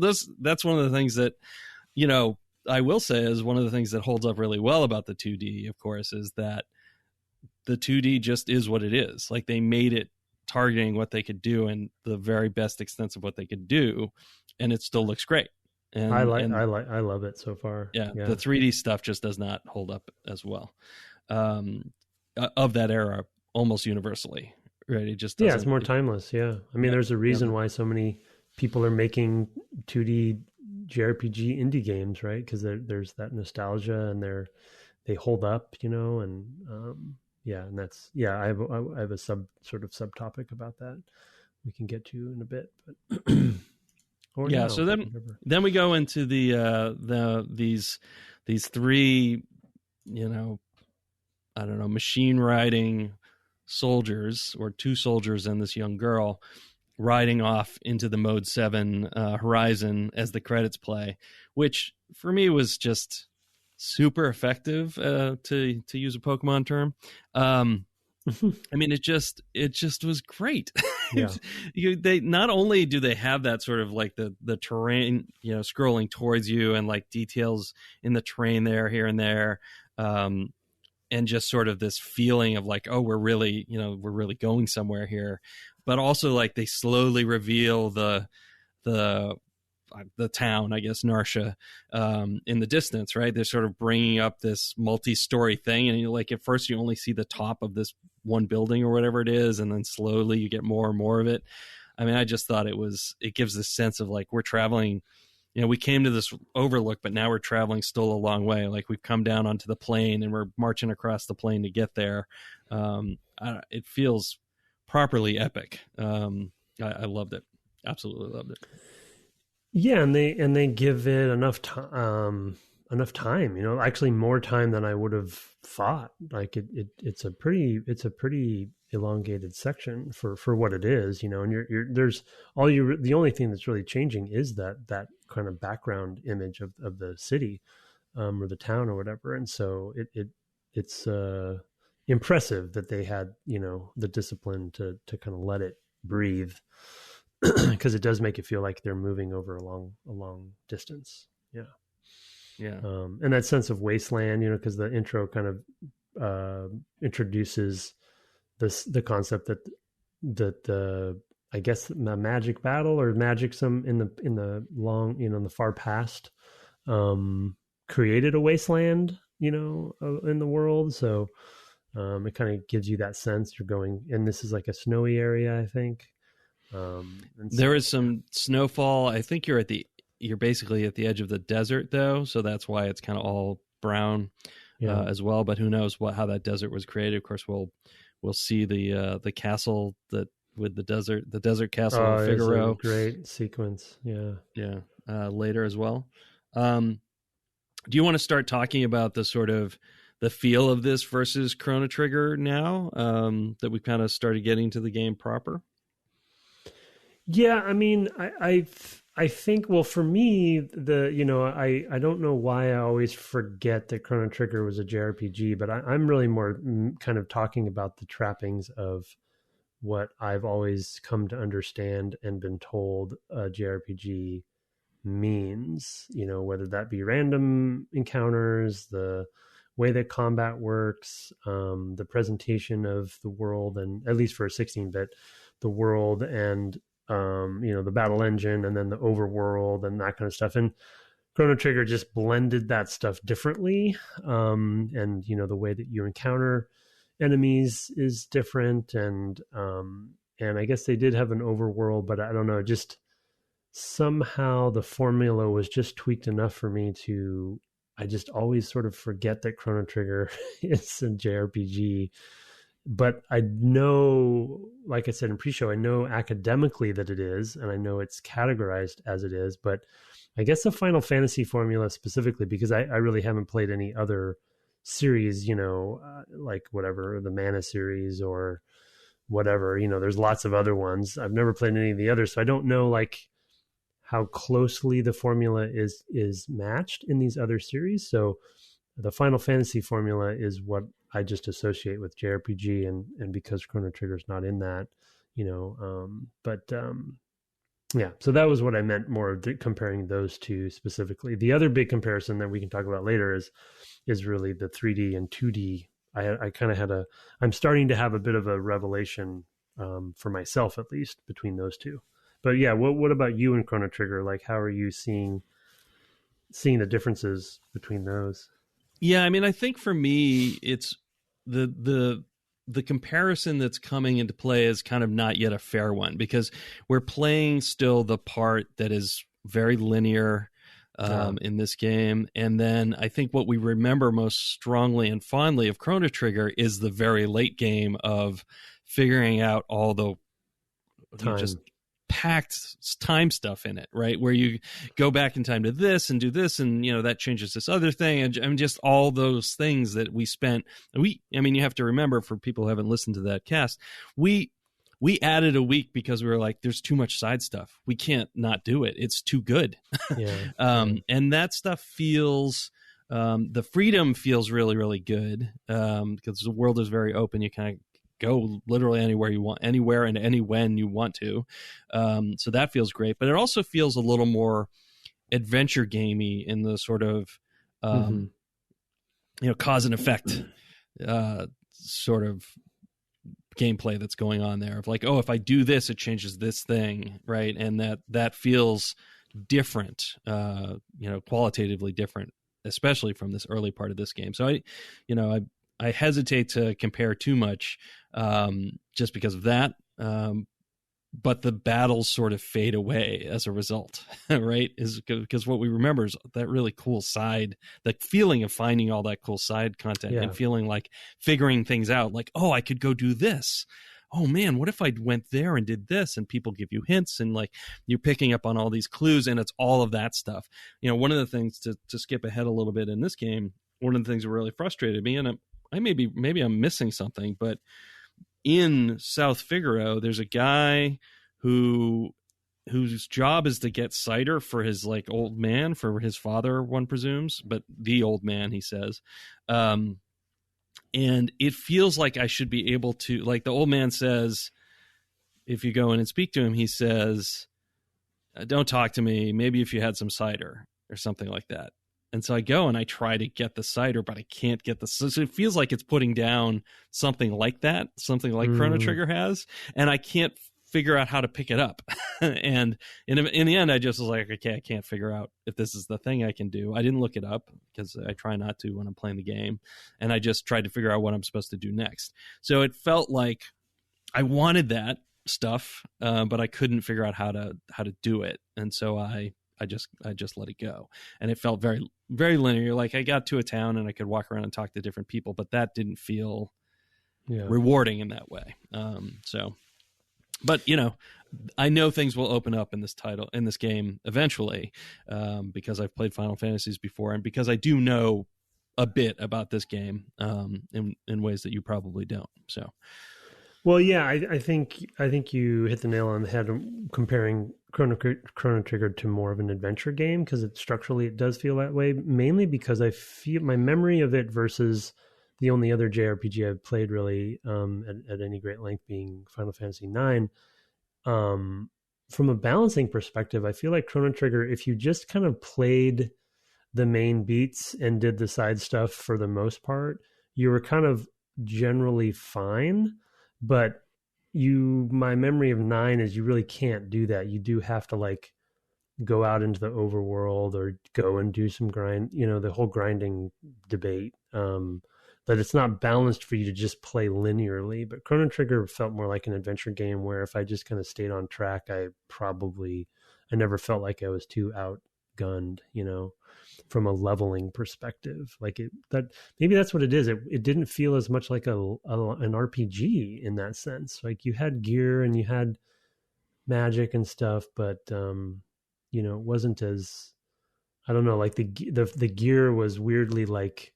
one of the things that, I will say is one of the things that holds up really well about the 2D, of course, is that the 2D just is what it is. Like they made it targeting what they could do and the very best extent of what they could do, and it still looks great. And I love it so far. Yeah, the 3D stuff just does not hold up as well. Of that era, almost universally, right? It just it's more timeless. Yeah, I mean, there's a reason why so many people are making 2D JRPG indie games, right? Because there's that nostalgia, and they hold up, and and that's I have a subtopic about that we can get to in a bit, but. So then we go into these 3, I don't know, machine riding soldiers, or 2 soldiers and this young girl riding off into the Mode 7 horizon as the credits play, which for me was just super effective, to use a Pokemon term. I mean, it just was great. Yeah. They not only do they have that sort of like the terrain, scrolling towards you, and like details in the terrain there, here and there, and just sort of this feeling of like, oh, we're really going somewhere here. but also like they slowly reveal the town, I guess, Narsha, in the distance, right? They're sort of bringing up this multi-story thing, and like at first you only see the top of this one building or whatever it is, and then slowly you get more and more of it. I mean, I just thought it gives this sense of like we're traveling. We came to this overlook, but now we're traveling still a long way. Like we've come down onto the plain and we're marching across the plain to get there. It feels properly epic. I loved it. Absolutely loved it. Yeah, and they give it enough time. Actually more time than I would have thought. Like it's a pretty elongated section for what it is, and the only thing that's really changing is that kind of background image of the city, or the town or whatever. And so it's impressive that they had, the discipline to kind of let it breathe, because it does make it feel like they're moving over a long distance. Yeah. And that sense of wasteland, because the intro kind of introduces the concept that I guess the magic battle or magic in the long, in the far past, created a wasteland, in the world. So it kind of gives you that sense you're going, and this is like a snowy area, I think. There is some snowfall. I think you're basically at the edge of the desert though, so that's why it's kind of all brown as well. But who knows how that desert was created? Of course, we'll see the castle with the desert castle of Figaro. It's a great sequence. Yeah. Later as well. Do you want to start talking about the sort of the feel of this versus Chrono Trigger now, that we kind of started getting to the game proper? Yeah, I mean, I think, well, for me, I don't know why I always forget that Chrono Trigger was a JRPG, but I'm really more kind of talking about the trappings of what I've always come to understand and been told a JRPG means, whether that be random encounters, the way that combat works, the presentation of the world, and at least for a 16-bit, the world and the battle engine, and then the overworld and that kind of stuff. And Chrono Trigger just blended that stuff differently. And the way that you encounter enemies is different. And I guess they did have an overworld, but I don't know, just somehow the formula was just tweaked enough for me I just always sort of forget that Chrono Trigger is a JRPG. But I know, like I said in pre-show, I know academically that it is, and I know it's categorized as it is. But I guess the Final Fantasy formula specifically, because I really haven't played any other series, like whatever, the Mana series or whatever, there's lots of other ones. I've never played any of the others, so I don't know like how closely the formula is matched in these other series. So the Final Fantasy formula is what I just associate with JRPG, and because Chrono Trigger's not in that, yeah. So that was what I meant more of comparing those two specifically. The other big comparison that we can talk about later is really the 3D and 2D. I kind of I'm starting to have a bit of a revelation, for myself at least, between those two. But yeah, what about you and Chrono Trigger? Like, how are you seeing the differences between those? Yeah, I mean, I think for me, it's the comparison that's coming into play is kind of not yet a fair one, because we're playing still the part that is very linear in this game. And then I think what we remember most strongly and fondly of Chrono Trigger is the very late game of figuring out all the just packed time stuff in it, right? Where you go back in time to this and do this, and that changes this other thing, and just all those things that we spent. You have to remember, for people who haven't listened to that cast, we added a week because we were like, there's too much side stuff. We can't not do it. It's too good. Yeah. And that stuff feels, the freedom feels really, really good, because the world is very open. You kind of go literally anywhere you want, anywhere and any when you want to. So that feels great, but it also feels a little more adventure gamey in the sort of, cause and effect, sort of gameplay that's going on there of like, oh, if I do this, it changes this thing, right? And that feels different, qualitatively different, especially from this early part of this game. So I hesitate to compare too much, just because of that. But the battles sort of fade away as a result, right? Is because what we remember is that really cool side, the feeling of finding all that cool side content and feeling like figuring things out, like, oh, I could go do this. Oh man, what if I went there and did this? And people give you hints, and like you're picking up on all these clues, and it's all of that stuff. One of the things to skip ahead a little bit in this game, one of the things that really frustrated me, and maybe I'm missing something, but in South Figaro, there's a guy whose job is to get cider for his like old man, for his father, one presumes, but the old man, he says. And it feels like I should be able to, like the old man says, if you go in and speak to him, he says, don't talk to me. Maybe if you had some cider or something like that. And so I go and I try to get the cider, but I can't get the. So it feels like it's putting down something like that, something like Chrono Trigger has, and I can't figure out how to pick it up. And in the end, I just was like, okay, I can't figure out if this is the thing I can do. I didn't look it up because I try not to when I'm playing the game, and I just tried to figure out what I'm supposed to do next. So it felt like I wanted that stuff, but I couldn't figure out how to do it, and so I just let it go. And it felt very, very linear. Like I got to a town and I could walk around and talk to different people, but that didn't feel rewarding in that way. But I know things will open up in this game eventually, because I've played Final Fantasies before, and because I do know a bit about this game, in ways that you probably don't. So, well, yeah, I think you hit the nail on the head comparing Chrono Trigger to more of an adventure game, because structurally it does feel that way, mainly because I feel my memory of it versus the only other JRPG I've played really at any great length being Final Fantasy IX. From a balancing perspective, I feel like Chrono Trigger, if you just kind of played the main beats and did the side stuff for the most part, you were kind of generally fine. But my memory of 9 is you really can't do that. You do have to like go out into the overworld or go and do some grind, the whole grinding debate. But it's not balanced for you to just play linearly. But Chrono Trigger felt more like an adventure game where if I just kind of stayed on track, I never felt like I was too outgunned, from a leveling perspective. Like maybe that's what it is. It didn't feel as much like an RPG in that sense. Like you had gear and you had magic and stuff, but it wasn't as, I don't know, like the gear was weirdly like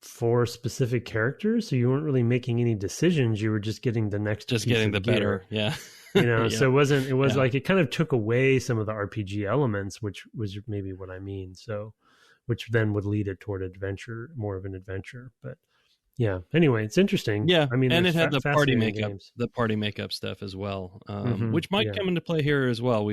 for specific characters, so you weren't really making any decisions. You were just getting the next, just getting the better, yeah. Yeah. So it was like it kind of took away some of the RPG elements, which was maybe what I mean. So, which then would lead it toward more of an adventure. But yeah, anyway, it's interesting. Yeah, I mean, and it had the party makeup stuff as well, which might come into play here as well.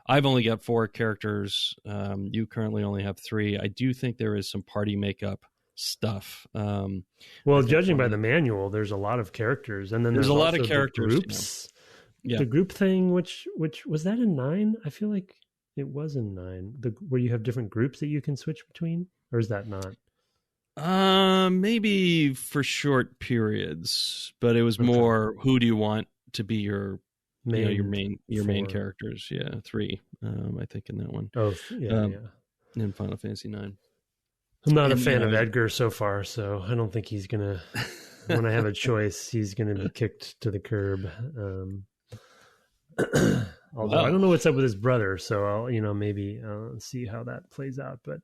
I've only got 4 characters. You currently only have 3. I do think there is some party makeup stuff. Well, judging by the manual, there's a lot of characters, and then there's a lot of characters. Groups. Yeah. The group thing, which was that in 9? I feel like it was in 9. Where you have different groups that you can switch between, or is that not? Maybe for short periods, but it was more who do you want to be your main characters? Yeah, 3. I think in that one. Oh, yeah. In Final Fantasy 9. I'm not a fan of Edgar so far, so I don't think he's gonna. When I have a choice, he's gonna be kicked to the curb. Although I don't know what's up with his brother, so I'll maybe see how that plays out. But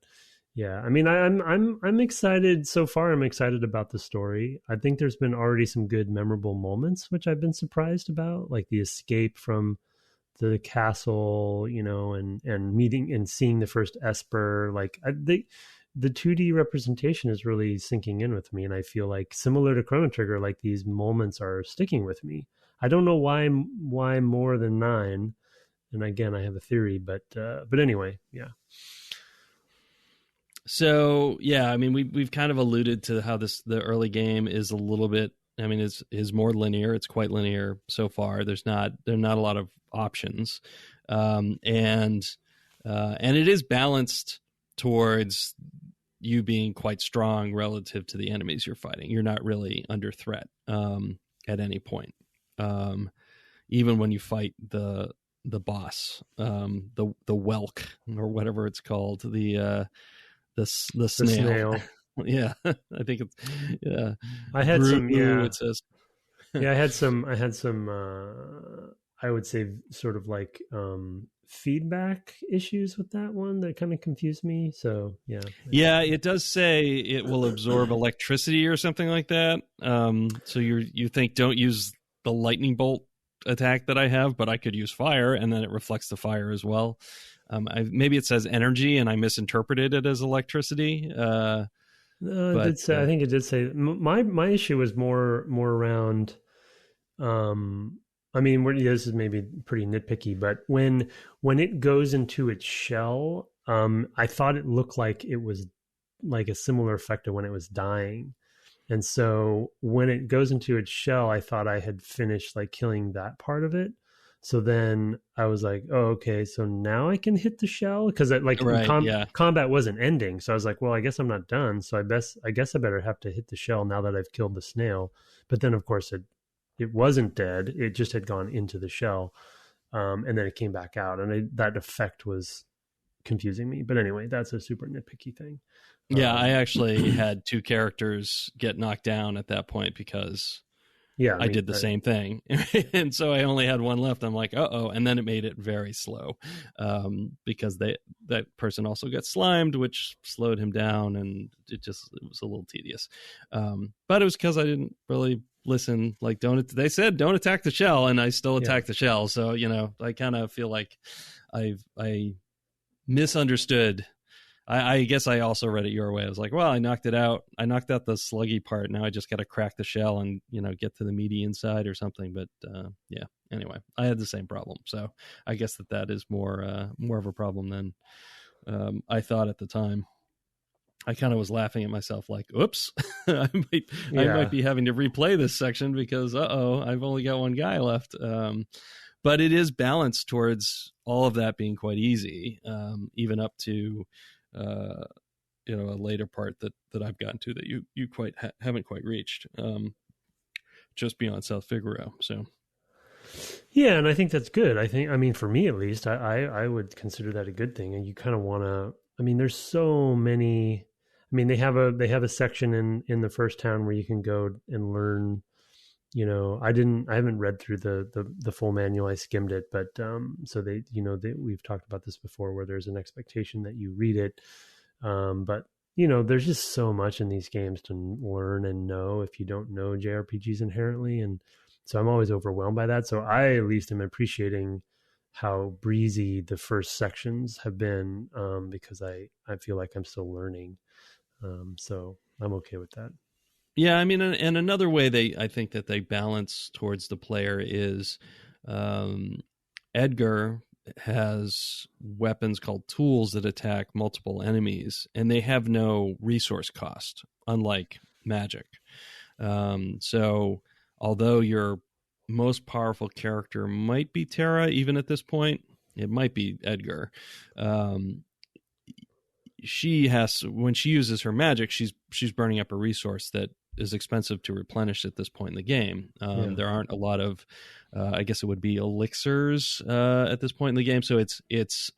yeah, I mean, I'm excited so far. I'm excited about the story. I think there's been already some good, memorable moments, which I've been surprised about, like the escape from the castle, and meeting and seeing the first Esper. Like the 2D representation is really sinking in with me, and I feel like similar to Chrono Trigger, like these moments are sticking with me. I don't know why more than 9, and again, I have a theory, but anyway, yeah. So yeah, I mean, we've kind of alluded to how the early game is a little bit I mean, is more linear. It's quite linear so far. There are not a lot of options, and it is balanced towards you being quite strong relative to the enemies you're fighting. You're not really under threat at any point, even when you fight the boss, the whelk or whatever it's called, the snail. Yeah, I think it's I had some. Yeah, it says. Yeah, I had some. I would say sort of like feedback issues with that one that kind of confused me. So yeah, it does say it will absorb electricity or something like that. So you think don't use the lightning bolt attack that I have, but I could use fire, and then it reflects the fire as well. Maybe it says energy, and I misinterpreted it as electricity. I think it did say. My issue was more around. I mean, this is maybe pretty nitpicky, but when it goes into its shell, I thought it looked like it was like a similar effect to when it was dying. And so when it goes into its shell, I thought I had finished like killing that part of it. So then I was like, oh, okay, so now I can hit the shell? Because combat wasn't ending. So I was like, well, I guess I'm not done. So I guess I better have to hit the shell now that I've killed the snail. But then, of course, it wasn't dead. It just had gone into the shell. And then it came back out. And that effect was confusing me. But anyway, that's a super nitpicky thing. Yeah, I actually had two characters get knocked down at that point because I did the same thing. And so I only had one left. I'm like, uh-oh. And then it made it very slow because that person also got slimed, which slowed him down. And it was a little tedious. But it was because I didn't really listen. Like, they said, don't attack the shell. And I still attacked the shell. So, I kind of feel like I misunderstood. I guess I also read it your way. I was like, well, I knocked it out. I knocked out the sluggy part. Now I just got to crack the shell and, get to the meaty inside or something. But anyway, I had the same problem. So I guess that is more of a problem than I thought at the time. I kind of was laughing at myself like, oops, I might be having to replay this section because, I've only got one guy left. But it is balanced towards all of that being quite easy, even up to a later part that I've gotten to that you haven't quite reached, just beyond South Figaro. So yeah, and I think that's good. I mean, for me at least, I would consider that a good thing. And you kind of want to. I mean, there's so many. I mean, they have a section in the first town where you can go and learn. I haven't read through the full manual. I skimmed it, but so we've talked about this before, where there's an expectation that you read it, but there's just so much in these games to learn and know if you don't know JRPGs inherently, and so I'm always overwhelmed by that. So I at least am appreciating how breezy the first sections have been, because I feel like I'm still learning, so I'm okay with that. Yeah, I mean, and another way I think that they balance towards the player is Edgar has weapons called tools that attack multiple enemies, and they have no resource cost, unlike magic. So although your most powerful character might be Terra, even at this point, it might be Edgar. When she uses her magic, she's burning up a resource that is expensive to replenish at this point in the game. There aren't a lot of, I guess it would be elixirs at this point in the game. So it's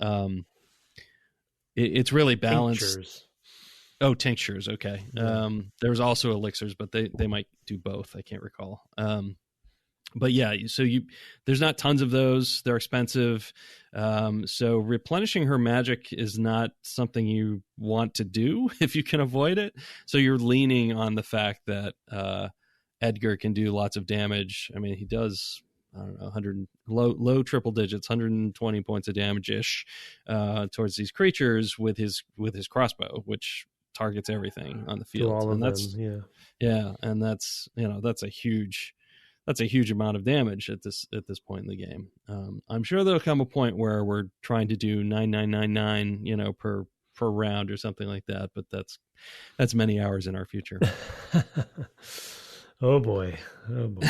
really balanced. Tinctures. Oh, tinctures. Okay. Yeah. There's also elixirs, but they might do both. I can't recall. But yeah, so there's not tons of those. They're expensive. So replenishing her magic is not something you want to do if you can avoid it. So you're leaning on the fact that Edgar can do lots of damage. I mean, he does, I don't know, 100 low triple digits, 120 points of damage ish towards these creatures with his crossbow, which targets everything on the field. To all of them, yeah, and that's a huge amount of damage at this point in the game. I'm sure there'll come a point where we're trying to do 9999, per round or something like that, but that's many hours in our future. Oh boy. Oh boy.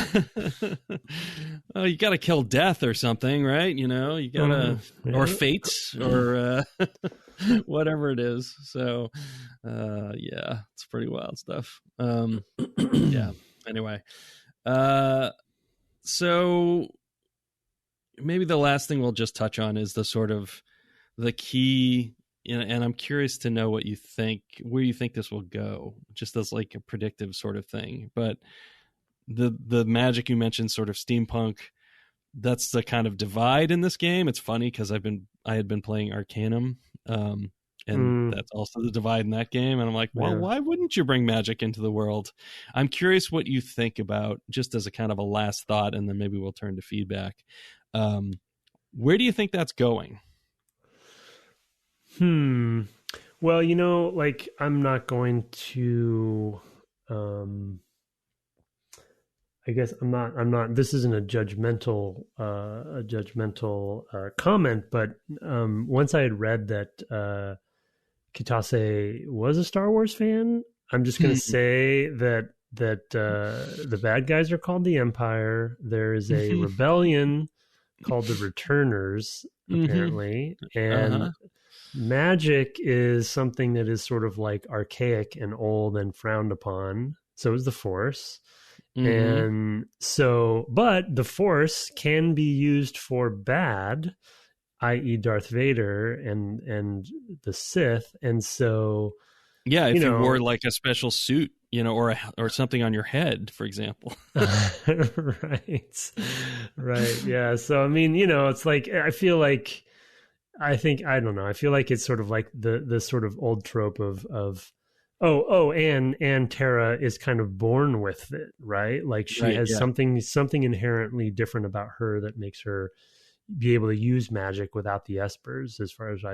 Oh, you got to kill death or something, right? You know, you got to, Yeah. or fate, or whatever it is. So, yeah, it's pretty wild stuff. Yeah. Anyway, so maybe the last thing we'll just touch on is the sort of the key, and I'm curious to know what you think, where you think this will go, just as like a predictive sort of thing. But the magic you mentioned, sort of steampunk, that's the kind of divide in this game. It's funny because I had been playing Arcanum, and that's also the divide in that game. And I'm like, well, why wouldn't you bring magic into the world? I'm curious what you think about, just as a kind of a last thought, and then maybe we'll turn to feedback. Where do you think that's going? Well, you know, like I'm not going to I guess I'm not this isn't a judgmental comment, but once I had read that Kitase was a Star Wars fan, I'm just going to say that the bad guys are called the Empire. There is a rebellion called the Returners, apparently, and magic is something that is sort of like archaic and old and frowned upon. So is the Force. And so, but the Force can be used for bad, i.e. Darth Vader and the Sith. And so, yeah, if you wore like a special suit, you know, or something on your head, for example. Right. Yeah. So, I mean, you know, it's like, I feel like, I don't know. I feel like it's sort of like the sort of old trope of and Terra is kind of born with it, right? Like she has something inherently different about her that makes her be able to use magic without the espers, as far as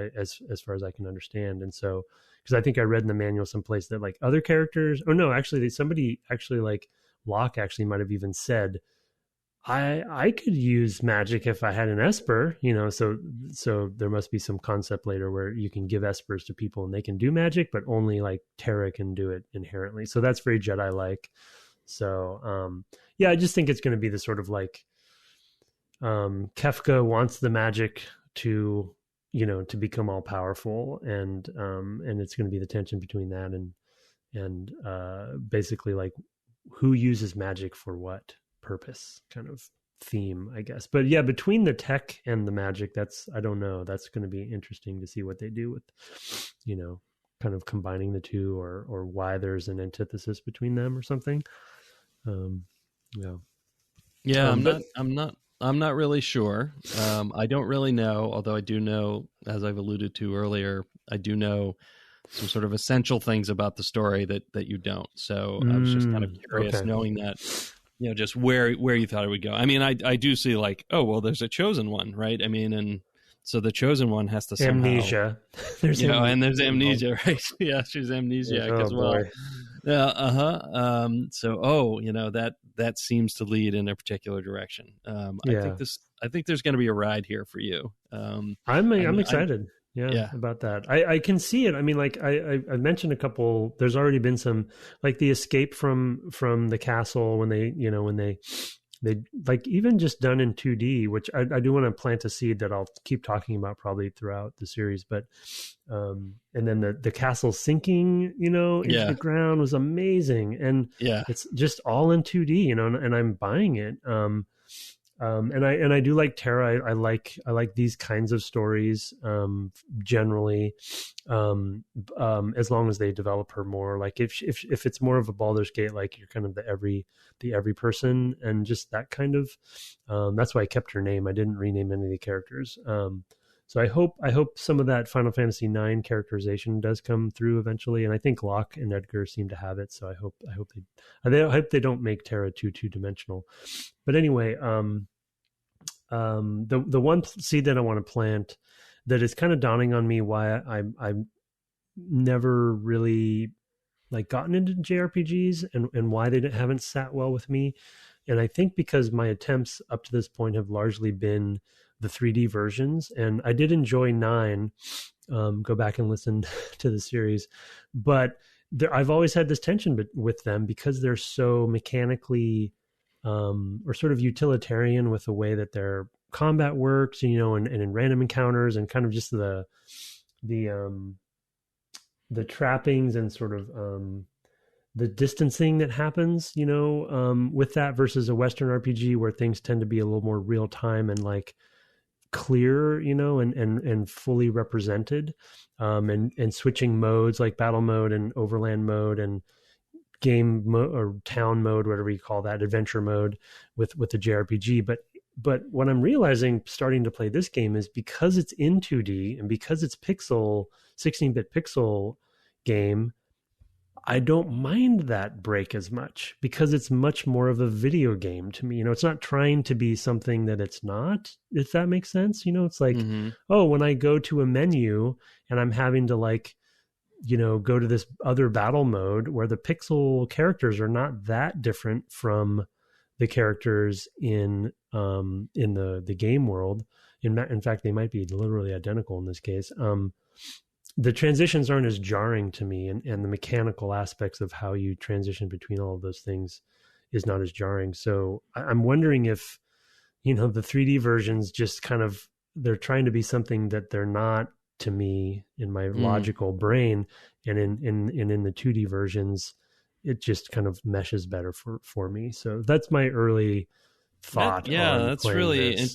I can understand. And so, because I think I read in the manual someplace that like other characters, somebody actually like Locke actually might have even said, I could use magic if I had an esper, you know, so there must be some concept later where you can give espers to people and they can do magic, but only like Terra can do it inherently. So that's very Jedi-like. So, yeah, I just think it's going to be the sort of like, Kefka wants the magic to, you know, to become all powerful, and it's going to be the tension between that and basically like who uses magic for what purpose kind of theme, I guess. But yeah, between the tech and the magic, I don't know, that's going to be interesting to see what they do with, you know, kind of combining the two, or why there's an antithesis between them or something. I'm not really sure. I don't really know, although I do know, as I've alluded to earlier, I do know some sort of essential things about the story that you don't. So I was just kind of curious, knowing that, you know, just where you thought it would go. I mean, I do see like, oh, well, there's a chosen one, right? I mean, and so the chosen one has to somehow... Amnesia. There's amnesia, right? Yeah, she's amnesiac as well. Boy. Yeah, so, you know, that seems to lead in a particular direction. I think there's going to be a ride here for you. I'm excited. About that. I can see it. I mean, like I mentioned a couple, there's already been some, like the escape from the castle when they like, even just done in 2D, which I do want to plant a seed that I'll keep talking about probably throughout the series. But, and then the castle sinking, you know, into the ground was amazing. And it's just all in 2D, you know, and I'm buying it. And I do like Terra. I like these kinds of stories, generally, as long as they develop her more. Like if it's more of a Baldur's Gate, like you're kind of the every person, and just that kind of, that's why I kept her name. I didn't rename any of the characters. So I hope some of that Final Fantasy IX characterization does come through eventually. And I think Locke and Edgar seem to have it. So I hope they don't make Terra too two-dimensional. But anyway, the one seed that I want to plant that is kind of dawning on me why I'm never really like gotten into JRPGs and why they haven't sat well with me. And I think because my attempts up to this point have largely been the 3D versions, and I did enjoy 9. Go back and listen to the series, but I've always had this tension with them because they're so mechanically or sort of utilitarian with the way that their combat works, you know, and in random encounters, and kind of just the trappings and sort of the distancing that happens, you know, with that versus a Western RPG where things tend to be a little more real time and like clear, you know, and fully represented, and switching modes like battle mode and overland mode and game mode or town mode, whatever you call that, adventure mode with the JRPG. But what I'm realizing starting to play this game is because it's in 2D and because it's 16-bit pixel game, I don't mind that break as much because it's much more of a video game to me. You know, it's not trying to be something that it's not, if that makes sense. You know, it's like, oh, when I go to a menu and I'm having to like, you know, go to this other battle mode where the pixel characters are not that different from the characters in the game world. In fact, they might be literally identical in this case. The transitions aren't as jarring to me, and the mechanical aspects of how you transition between all of those things is not as jarring. So I'm wondering if, you know, the 3D versions just kind of, they're trying to be something that they're not to me in my logical brain, and in the 2D versions, it just kind of meshes better for me. So that's my early thought. That's really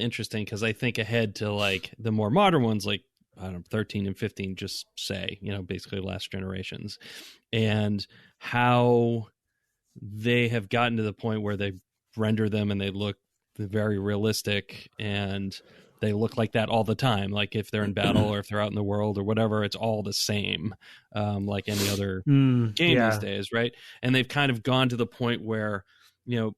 interesting because I think ahead to like the more modern ones, like I don't know, 13 and 15, just say, you know, basically last generations, and how they have gotten to the point where they render them and they look very realistic and they look like that all the time. Like if they're in battle or if they're out in the world or whatever, it's all the same, like any other game these days, right? And they've kind of gone to the point where, you know,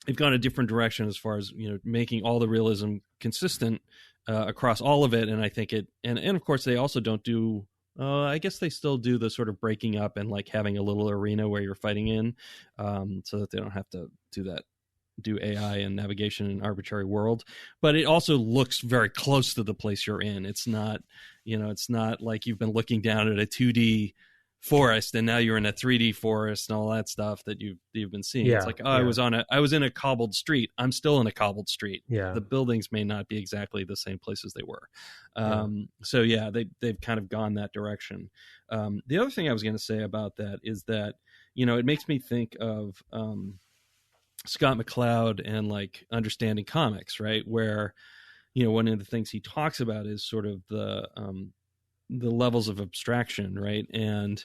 they've gone a different direction as far as, you know, making all the realism consistent across all of it. And I think and of course they also don't do, I guess they still do the sort of breaking up and like having a little arena where you're fighting in, so that they don't have to do AI and navigation in an arbitrary world. But it also looks very close to the place you're in. It's not, you know, it's not like you've been looking down at a 2D forest and now you're in a 3D forest and all that stuff that you've been seeing. It's like, I was in a cobbled street. I'm still in a cobbled street. The buildings may not be exactly the same places they were. So yeah, they've kind of gone that direction. The other thing I was going to say about that is that, you know, it makes me think of Scott McCloud and like understanding comics, right? Where, you know, one of the things he talks about is sort of the levels of abstraction, right? And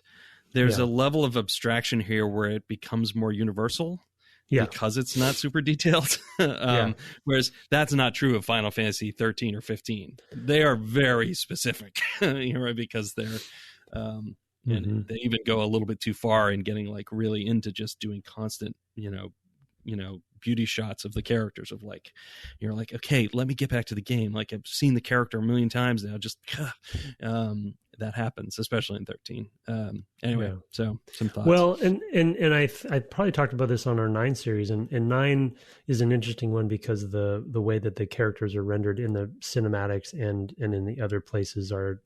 there's a level of abstraction here where it becomes more universal because it's not super detailed. Whereas that's not true of Final Fantasy 13 or 15. They are very specific, you know, right? Because they're, and they even go a little bit too far in getting like really into just doing constant, you know, beauty shots of the characters of like, you're like, okay, let me get back to the game. Like I've seen the character a million times now. Just that happens, especially in 13. Anyway, so some thoughts. Well, and I probably talked about this on our 9 series, and 9 is an interesting one because the way that the characters are rendered in the cinematics and in the other places are,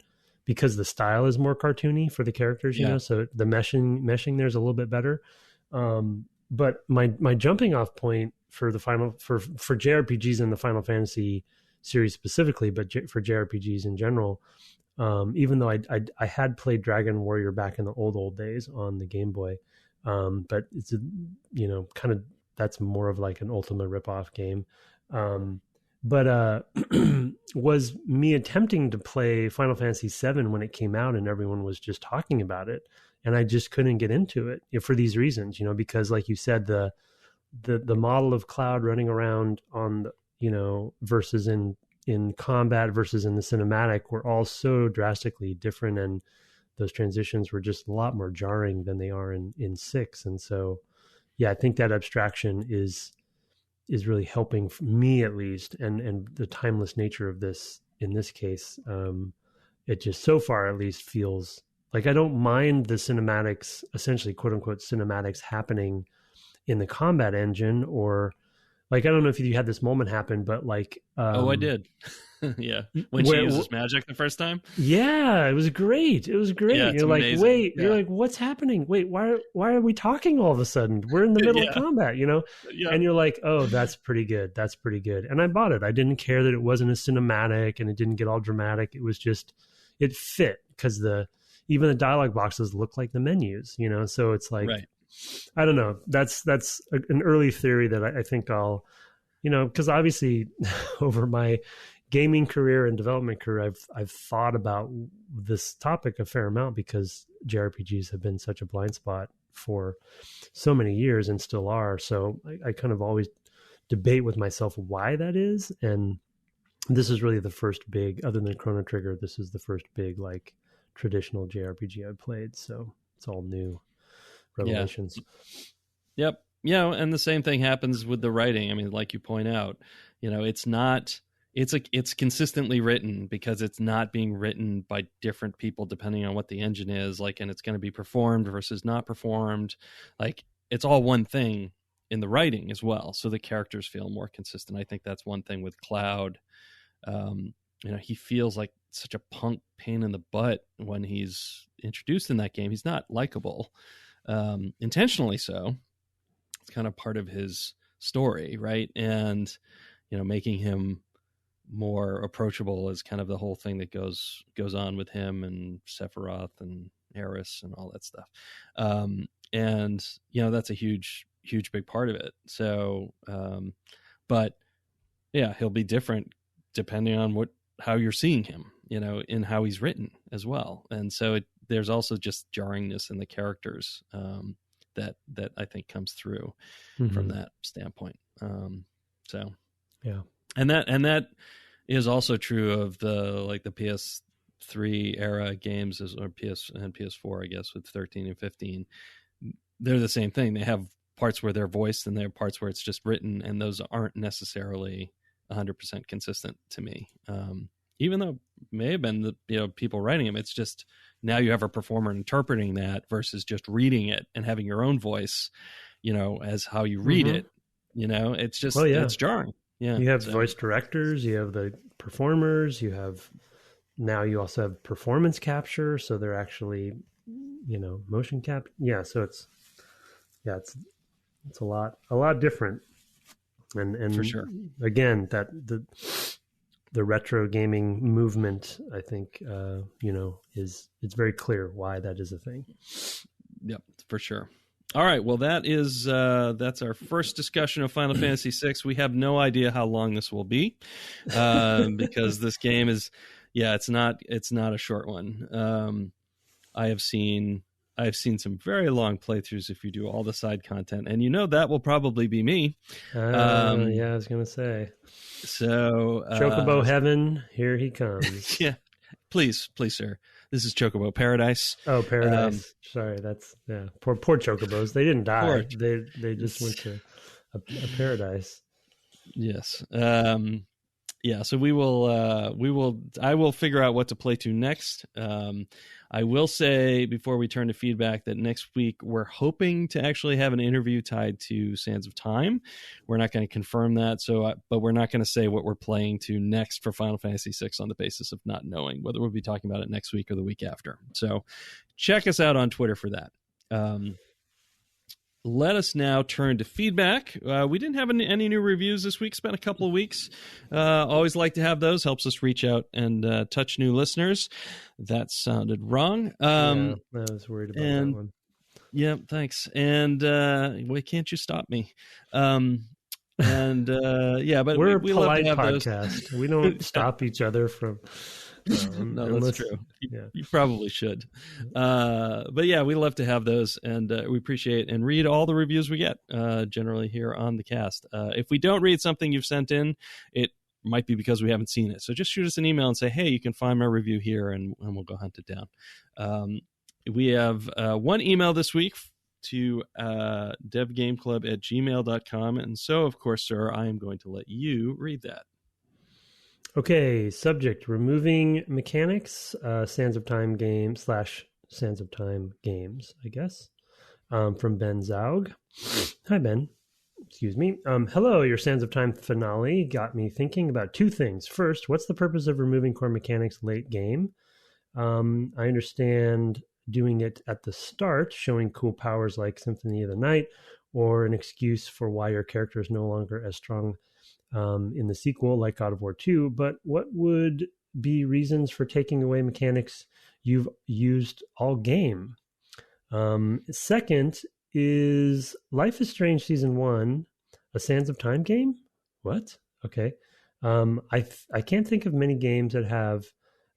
because the style is more cartoony for the characters, you know, so the meshing there's a little bit better. But my jumping off point for the for JRPGs in the Final Fantasy series specifically, but for JRPGs in general, even though I had played Dragon Warrior back in the old days on the Game Boy, but it's you know, kind of, that's more of like an Ultima ripoff game. But was me attempting to play Final Fantasy VII when it came out and everyone was just talking about it, and I just couldn't get into it, you know, for these reasons, you know, because like you said, the model of Cloud running around on the, you know, versus in combat versus in the cinematic were all so drastically different, and those transitions were just a lot more jarring than they are in 6. And so, yeah, I think that abstraction is really helping me at least, and the timeless nature of this in this case, it just so far at least feels like I don't mind the cinematics, essentially quote unquote cinematics happening in the combat engine, or like, I don't know if you had this moment happen, but like, Oh, I did. Yeah. When she uses magic the first time. Yeah, it was great. It was great. Yeah, it's You're like, amazing. wait, Yeah. you're like, what's happening? Wait, why are we talking all of a sudden? We're in the middle of Yeah. combat, you know? Yeah. And you're like, oh, that's pretty good. That's pretty good. And I bought it. I didn't care that it wasn't a cinematic and it didn't get all dramatic. It was just, it fit because even the dialogue boxes look like the menus, you know? So it's like, Right. I don't know. That's an early theory that I think I'll, you know, because obviously over my gaming career and development career, I've thought about this topic a fair amount because JRPGs have been such a blind spot for so many years and still are. So I kind of always debate with myself why that is. And this is really the first big, other than Chrono Trigger, this is the first big like traditional JRPG I've played. So it's all new revelations. Yeah. Yep. You know, and the same thing happens with the writing. I mean, like you point out, you know, it's consistently written because it's not being written by different people depending on what the engine is like, and it's going to be performed versus not performed. Like, it's all one thing in the writing as well. So the characters feel more consistent. I think that's one thing with Cloud. You know, he feels like such a punk pain in the butt when he's introduced in that game. He's not likable, intentionally so. It's kind of part of his story, right? And, you know, making him more approachable is kind of the whole thing that goes on with him and Sephiroth and Eris and all that stuff. And, you know, that's a huge big part of it. So, but yeah, he'll be different depending on how you're seeing him, you know, in how he's written as well. And so there's also just jarringness in the characters, that I think comes through from that standpoint. So yeah. And that is also true of the PS3 era games or PS4, I guess, with 13 and 15. They're the same thing. They have parts where they're voiced and they have parts where it's just written, and those aren't necessarily 100% consistent to me. Even though it may have been the people writing them, it's just now you have a performer interpreting that versus just reading it and having your own voice, you know, as how you read it. You know, it's just it's jarring. Yeah, you have voice directors, you have the performers, you also have performance capture, so they're actually, you know, motion cap. Yeah, so it's a lot different. And for sure. Again, that the retro gaming movement, I think, you know, it's very clear why that is a thing. Yep, for sure. All right, well, that's our first discussion of Final Fantasy VI. We have no idea how long this will be, because this game is, it's not a short one. I have seen some very long playthroughs if you do all the side content, and you know that will probably be me. Yeah, I was gonna say. So, Chocobo Heaven, here he comes. Yeah, please, sir. This is Chocobo Paradise. Oh, Paradise. Sorry, that's Poor Chocobos. They didn't die. They just went to a paradise. Yes. Yeah. So I will figure out what to play to next. I will say before we turn to feedback that next week we're hoping to actually have an interview tied to Sands of Time. We're not going to confirm that, but we're not going to say what we're playing to next for Final Fantasy VI on the basis of not knowing whether we'll be talking about it next week or the week after. So check us out on Twitter for that. Let us now turn to feedback. We didn't have any new reviews this week. It's been a couple of weeks. Always like to have those. Helps us reach out and touch new listeners. That sounded wrong. I was worried about that one. Yeah, thanks. And why can't you stop me? But we're we a polite love to have podcast. We don't stop each other from. No, that's true. You probably should. But yeah, we love to have those, and we appreciate and read all the reviews we get generally here on the cast. If we don't read something you've sent in, it might be because we haven't seen it. So just shoot us an email and say, hey, you can find my review here, and we'll go hunt it down. We have one email this week to devgameclub@gmail.com. And so, of course, sir, I am going to let you read that. Okay, subject, removing mechanics, Sands of Time game / Sands of Time games, I guess, from Ben Zaug. Hi, Ben. Excuse me. Hello, your Sands of Time finale got me thinking about two things. First, what's the purpose of removing core mechanics late game? I understand doing it at the start, showing cool powers like Symphony of the Night, or an excuse for why your character is no longer as strong in the sequel, like God of War 2. But what would be reasons for taking away mechanics you've used all game? Second, is Life is Strange Season 1 a Sands of Time game? What? Okay. I can't think of many games that have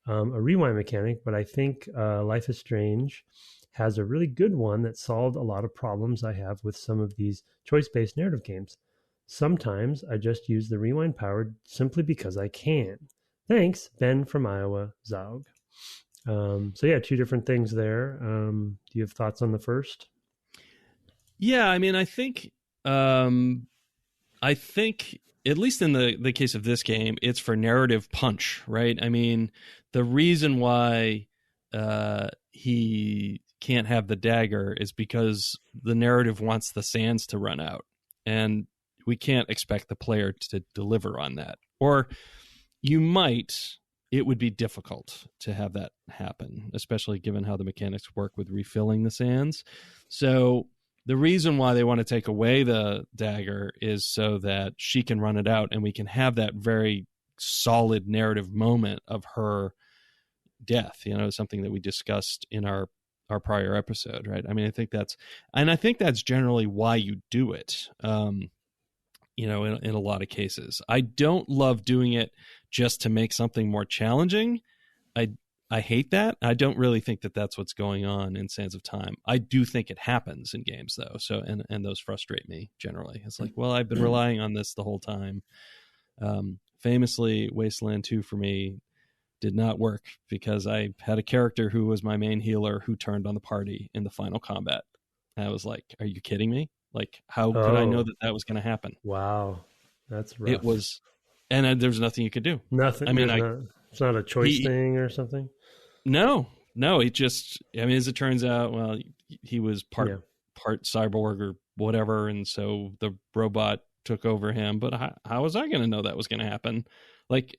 a rewind mechanic, but I think Life is Strange has a really good one that solved a lot of problems I have with some of these choice-based narrative games. Sometimes I just use the rewind power simply because I can. Thanks, Ben from Iowa, Zaug. So yeah, two different things there. Do you have thoughts on the first? Yeah, I mean, I think at least in the case of this game, it's for narrative punch, right? I mean, the reason why he can't have the dagger is because the narrative wants the sands to run out, and we can't expect the player to deliver on that. Or you might. It would be difficult to have that happen, especially given how the mechanics work with refilling the sands. So the reason why they want to take away the dagger is so that she can run it out and we can have that very solid narrative moment of her death, something that we discussed in our prior episode, right? I mean, I think that's generally why you do it. In a lot of cases. I don't love doing it just to make something more challenging. I hate that. I don't really think that that's what's going on in Sands of Time. I do think it happens in games though. So, and those frustrate me generally. It's like, well, I've been relying on this the whole time. Famously, Wasteland 2 for me did not work because I had a character who was my main healer who turned on the party in the final combat. And I was like, are you kidding me? Like, how could I know that was going to happen? Wow. That's rough. It was, and there's nothing you could do. Nothing. I mean, it's not a choice thing or something? No. It just, as it turns out, well, he was part cyborg or whatever, and so the robot took over him. But how was I going to know that was going to happen? Like,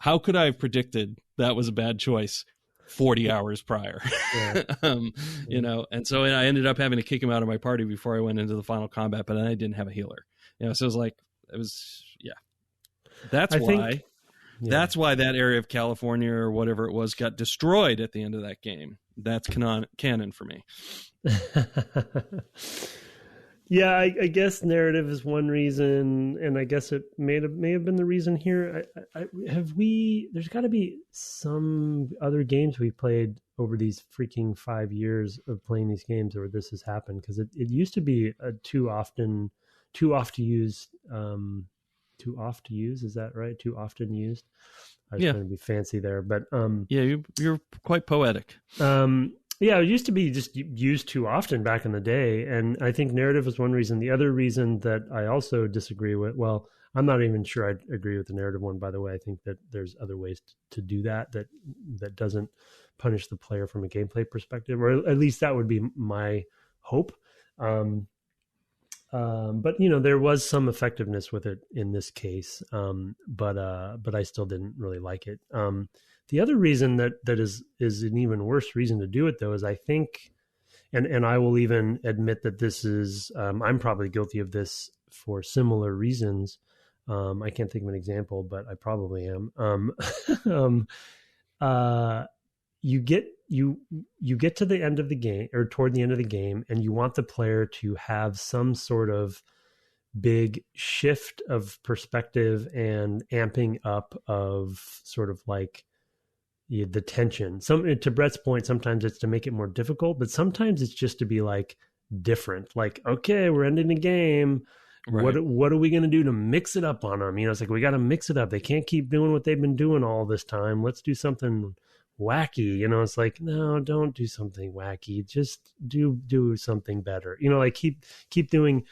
how could I have predicted that was a bad choice 40 hours prior? Yeah. And so I ended up having to kick him out of my party before I went into the final combat, but I didn't have a healer. So it was that's why that area of California or whatever it was got destroyed at the end of that game. That's canon for me. Yeah, I guess narrative is one reason, and I guess it may have been the reason here. There's got to be some other games we played over these freaking 5 years of playing these games where this has happened, because it used to be too oft to use. Is that right? Too often used. I was trying to be fancy there, but you're quite poetic. Yeah, it used to be just used too often back in the day. And I think narrative is one reason. The other reason that I also disagree with, well, I'm not even sure I agree with the narrative one, by the way. I think that there's other ways to do that doesn't punish the player from a gameplay perspective, or at least that would be my hope. But, there was some effectiveness with it in this case. But I still didn't really like it. The other reason that is an even worse reason to do it, though, is I think, and I will even admit that this is, I'm probably guilty of this for similar reasons. I can't think of an example, but I probably am. You get to the end of the game, or toward the end of the game, and you want the player to have some sort of big shift of perspective and amping up of sort of like the tension. To Brett's point, sometimes it's to make it more difficult, but sometimes it's just to be like different. Like, okay, we're ending the game. Right. What are we going to do to mix it up on them? It's like, we got to mix it up. They can't keep doing what they've been doing all this time. Let's do something wacky. It's like, no, don't do something wacky. Just do something better. Like keep doing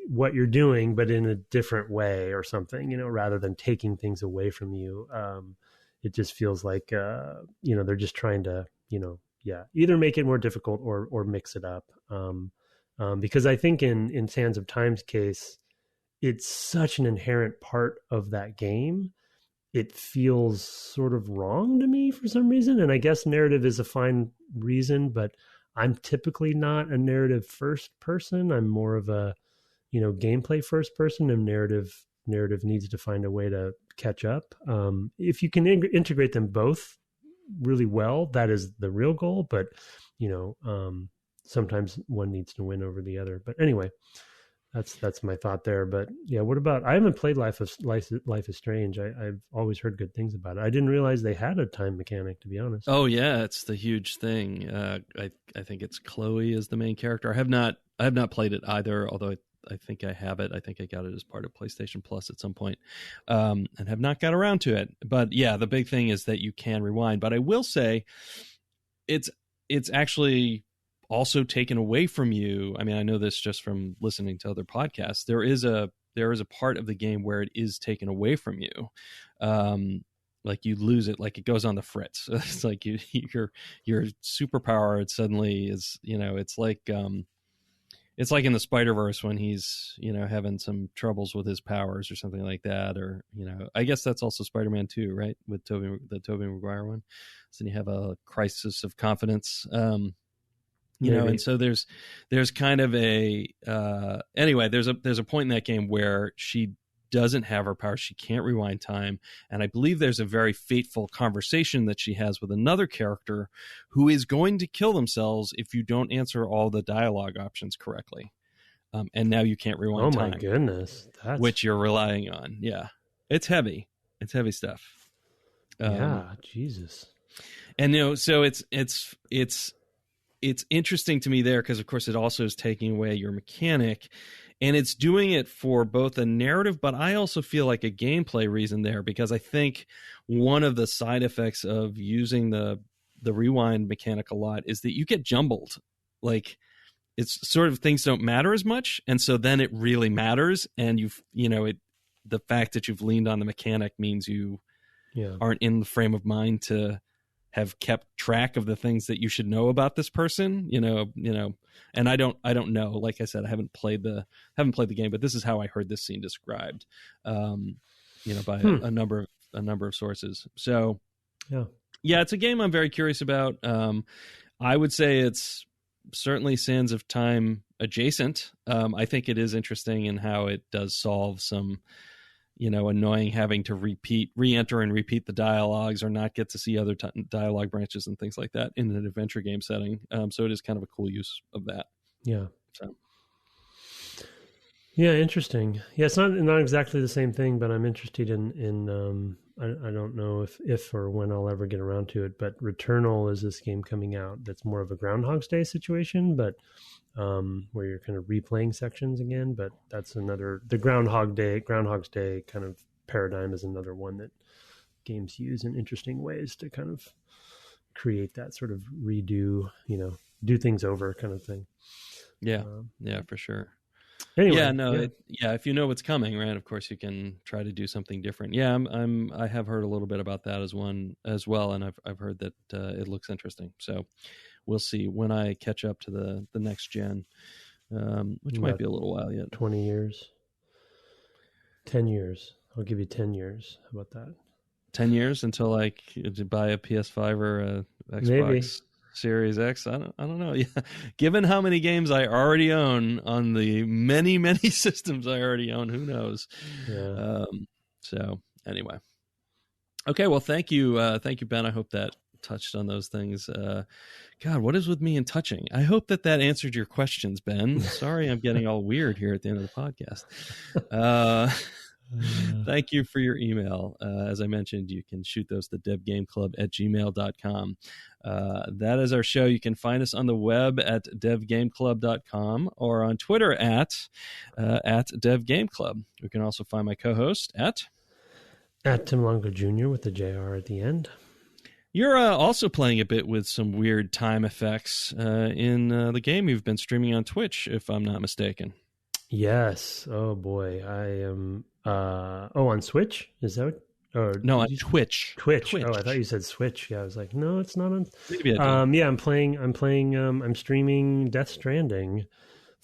what you're doing, but in a different way or something, rather than taking things away from you. It just feels like, they're just trying to, either make it more difficult or mix it up. Because I think in Sands of Time's case, it's such an inherent part of that game. It feels sort of wrong to me for some reason. And I guess narrative is a fine reason, but I'm typically not a narrative first person. I'm more of a, gameplay first person, and narrative needs to find a way to catch up. If you can integrate them both really well, that is the real goal. But, sometimes one needs to win over the other. But anyway, that's my thought there. But yeah, what about, I haven't played Life is Strange. I've always heard good things about it. I didn't realize they had a time mechanic, to be honest. Oh yeah, it's the huge thing. I think it's Chloe is the main character. I have not played it either, although I think I have it. I think I got it as part of PlayStation Plus at some point, and have not got around to it. But yeah, the big thing is that you can rewind. But I will say, it's actually also taken away from you. I mean, I know this just from listening to other podcasts. There is a part of the game where it is taken away from you. Like you lose it, like it goes on the fritz. It's like your superpower, it suddenly is, it's like in the Spider-Verse when he's, having some troubles with his powers or something like that. Or, I guess that's also Spider-Man 2, right? With the Tobey Maguire one. So then you have a crisis of confidence. And so there's kind of anyway, there's a point in that game where she doesn't have her power. She can't rewind time. And I believe there's a very fateful conversation that she has with another character who is going to kill themselves if you don't answer all the dialogue options correctly. And now you can't rewind time. Oh my goodness. Which you're relying on. Yeah. It's heavy. It's heavy stuff. Yeah. Jesus. And, so it's interesting to me there because, of course, it also is taking away your mechanic, and it's doing it for both a narrative, but I also feel like a gameplay reason there, because I think one of the side effects of using the rewind mechanic a lot is that you get jumbled. Like, it's sort of things don't matter as much, and so then it really matters, and the fact that you've leaned on the mechanic means you aren't in the frame of mind to have kept track of the things that you should know about this person, and I don't know. Like I said, I haven't played the game, but this is how I heard this scene described, by a number of sources. So yeah, it's a game I'm very curious about. I would say it's certainly Sands of Time adjacent. I think it is interesting in how it does solve some, annoying having to re-enter and repeat the dialogues or not get to see other dialogue branches and things like that in an adventure game setting. So it is kind of a cool use of that. Yeah. So. Yeah, interesting. Yeah, it's not exactly the same thing, but I'm interested in I don't know if or when I'll ever get around to it, but Returnal is this game coming out that's more of a Groundhog's Day situation, but where you're kind of replaying sections again. But that's the Groundhog's Day kind of paradigm is another one that games use in interesting ways to kind of create that sort of redo, do things over kind of thing. Yeah, for sure. Anyway, if you know what's coming, right? Of course, you can try to do something different. Yeah, I have heard a little bit about that as well, and I've heard that it looks interesting. So we'll see when I catch up to the next gen, which might be a little while yet. 20 years, 10 years. I'll give you 10 years. How about that? 10 years until I buy a PS5 or a Xbox. Maybe. Series X. I don't know. Yeah. Given how many games I already own on the many, many systems I already own, who knows? Yeah. So anyway. Okay. Well, thank you, Ben. I hope that touched on those things. God, what is with me and touching? I hope that answered your questions, Ben. Sorry, I'm getting all weird here at the end of the podcast. Thank you for your email. As I mentioned, you can shoot those to devgameclub@gmail.com. That is our show. You can find us on the web at devgameclub.com or on Twitter at devgameclub. You can also find my co-host at Tim Longo Jr. with the JR at the end. You're also playing a bit with some weird time effects in the game you've been streaming on Twitch, if I'm not mistaken. Yes. Oh boy, I am. On Switch? Is that what? Or no, on Twitch. Twitch. Oh, I thought you said Switch. Yeah, I was like, no, it's not on. Maybe I did. Yeah, I'm streaming Death Stranding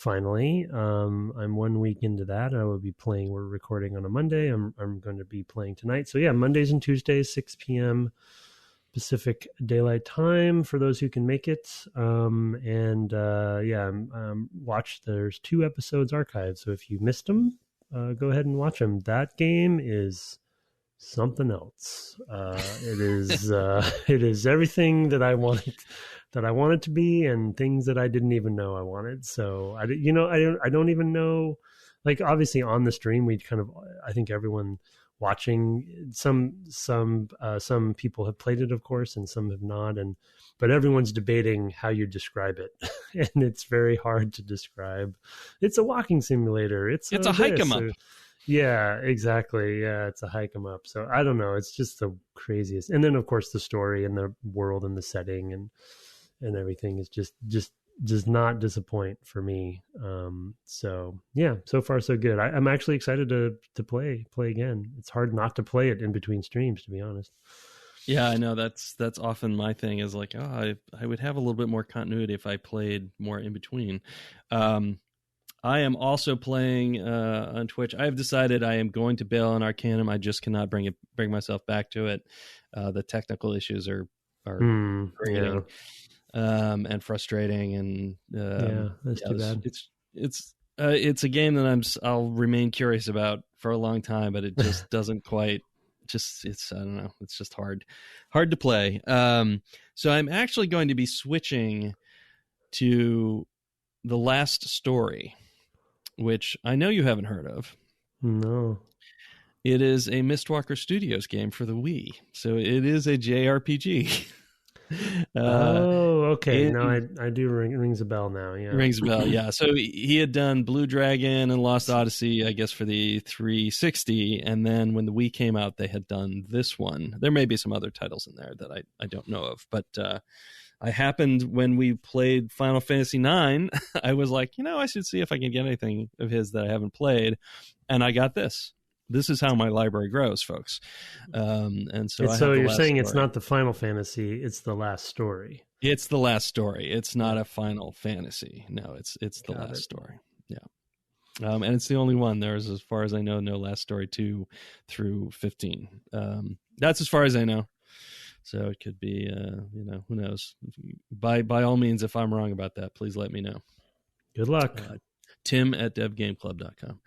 finally. I'm 1 week into that. I will be playing. We're recording on a Monday. I'm going to be playing tonight. So yeah, Mondays and Tuesdays, 6 p.m. Pacific Daylight Time for those who can make it. Watch. There's 2 episodes archived. So if you missed them, go ahead and watch them. That game is something else. It is everything that I wanted to be, and things that I didn't even know I wanted. So I don't even know. Like, obviously on the stream, I think everyone watching, some people have played it, of course, and some have not, but everyone's debating how you describe it. And it's very hard to describe. It's a walking simulator. It's a hike 'em up. Yeah, exactly. Yeah, it's a hike 'em up. So I don't know. It's just the craziest. And then, of course, the story and the world and the setting and everything is just does not disappoint for me. So yeah, so far so good. I'm actually excited to play again. It's hard not to play it in between streams, to be honest. Yeah, I know that's often my thing, is like, I would have a little bit more continuity if I played more in between. I am also playing on Twitch. I've decided I am going to bail on Arcanum. I just cannot bring myself back to it. The technical issues are grating, and frustrating, and that's too bad. It's a game that I'll remain curious about for a long time, but it just doesn't quite. I don't know. It's just hard to play. So I'm actually going to be switching to The Last Story, which I know you haven't heard of. No. It is a Mistwalker Studios game for the Wii. So it is a JRPG. Okay. Now I do rings a bell now. Yeah. Rings a bell, yeah. So he had done Blue Dragon and Lost Odyssey, I guess, for the 360. And then when the Wii came out, they had done this one. There may be some other titles in there that I don't know of. But I happened, when we played Final Fantasy IX, I was like, I should see if I can get anything of his that I haven't played. And I got this. This is how my library grows, folks. And so you're saying it's not the Final Fantasy, it's The Last Story. It's The Last Story. It's not a Final Fantasy. No, it's The Last Story. Yeah. And it's the only one. There's, as far as I know, no Last Story 2 through 15. That's as far as I know. So it could be, who knows? By all means, if I'm wrong about that, please let me know. Good luck. Tim@devgameclub.com.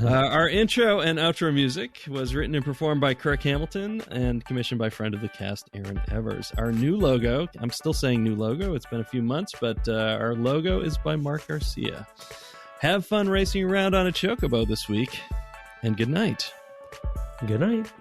Our intro and outro music was written and performed by Kirk Hamilton and commissioned by friend of the cast, Aaron Evers. Our new logo, I'm still saying new logo, it's been a few months, but our logo is by Mark Garcia. Have fun racing around on a chocobo this week, and good night. Good night.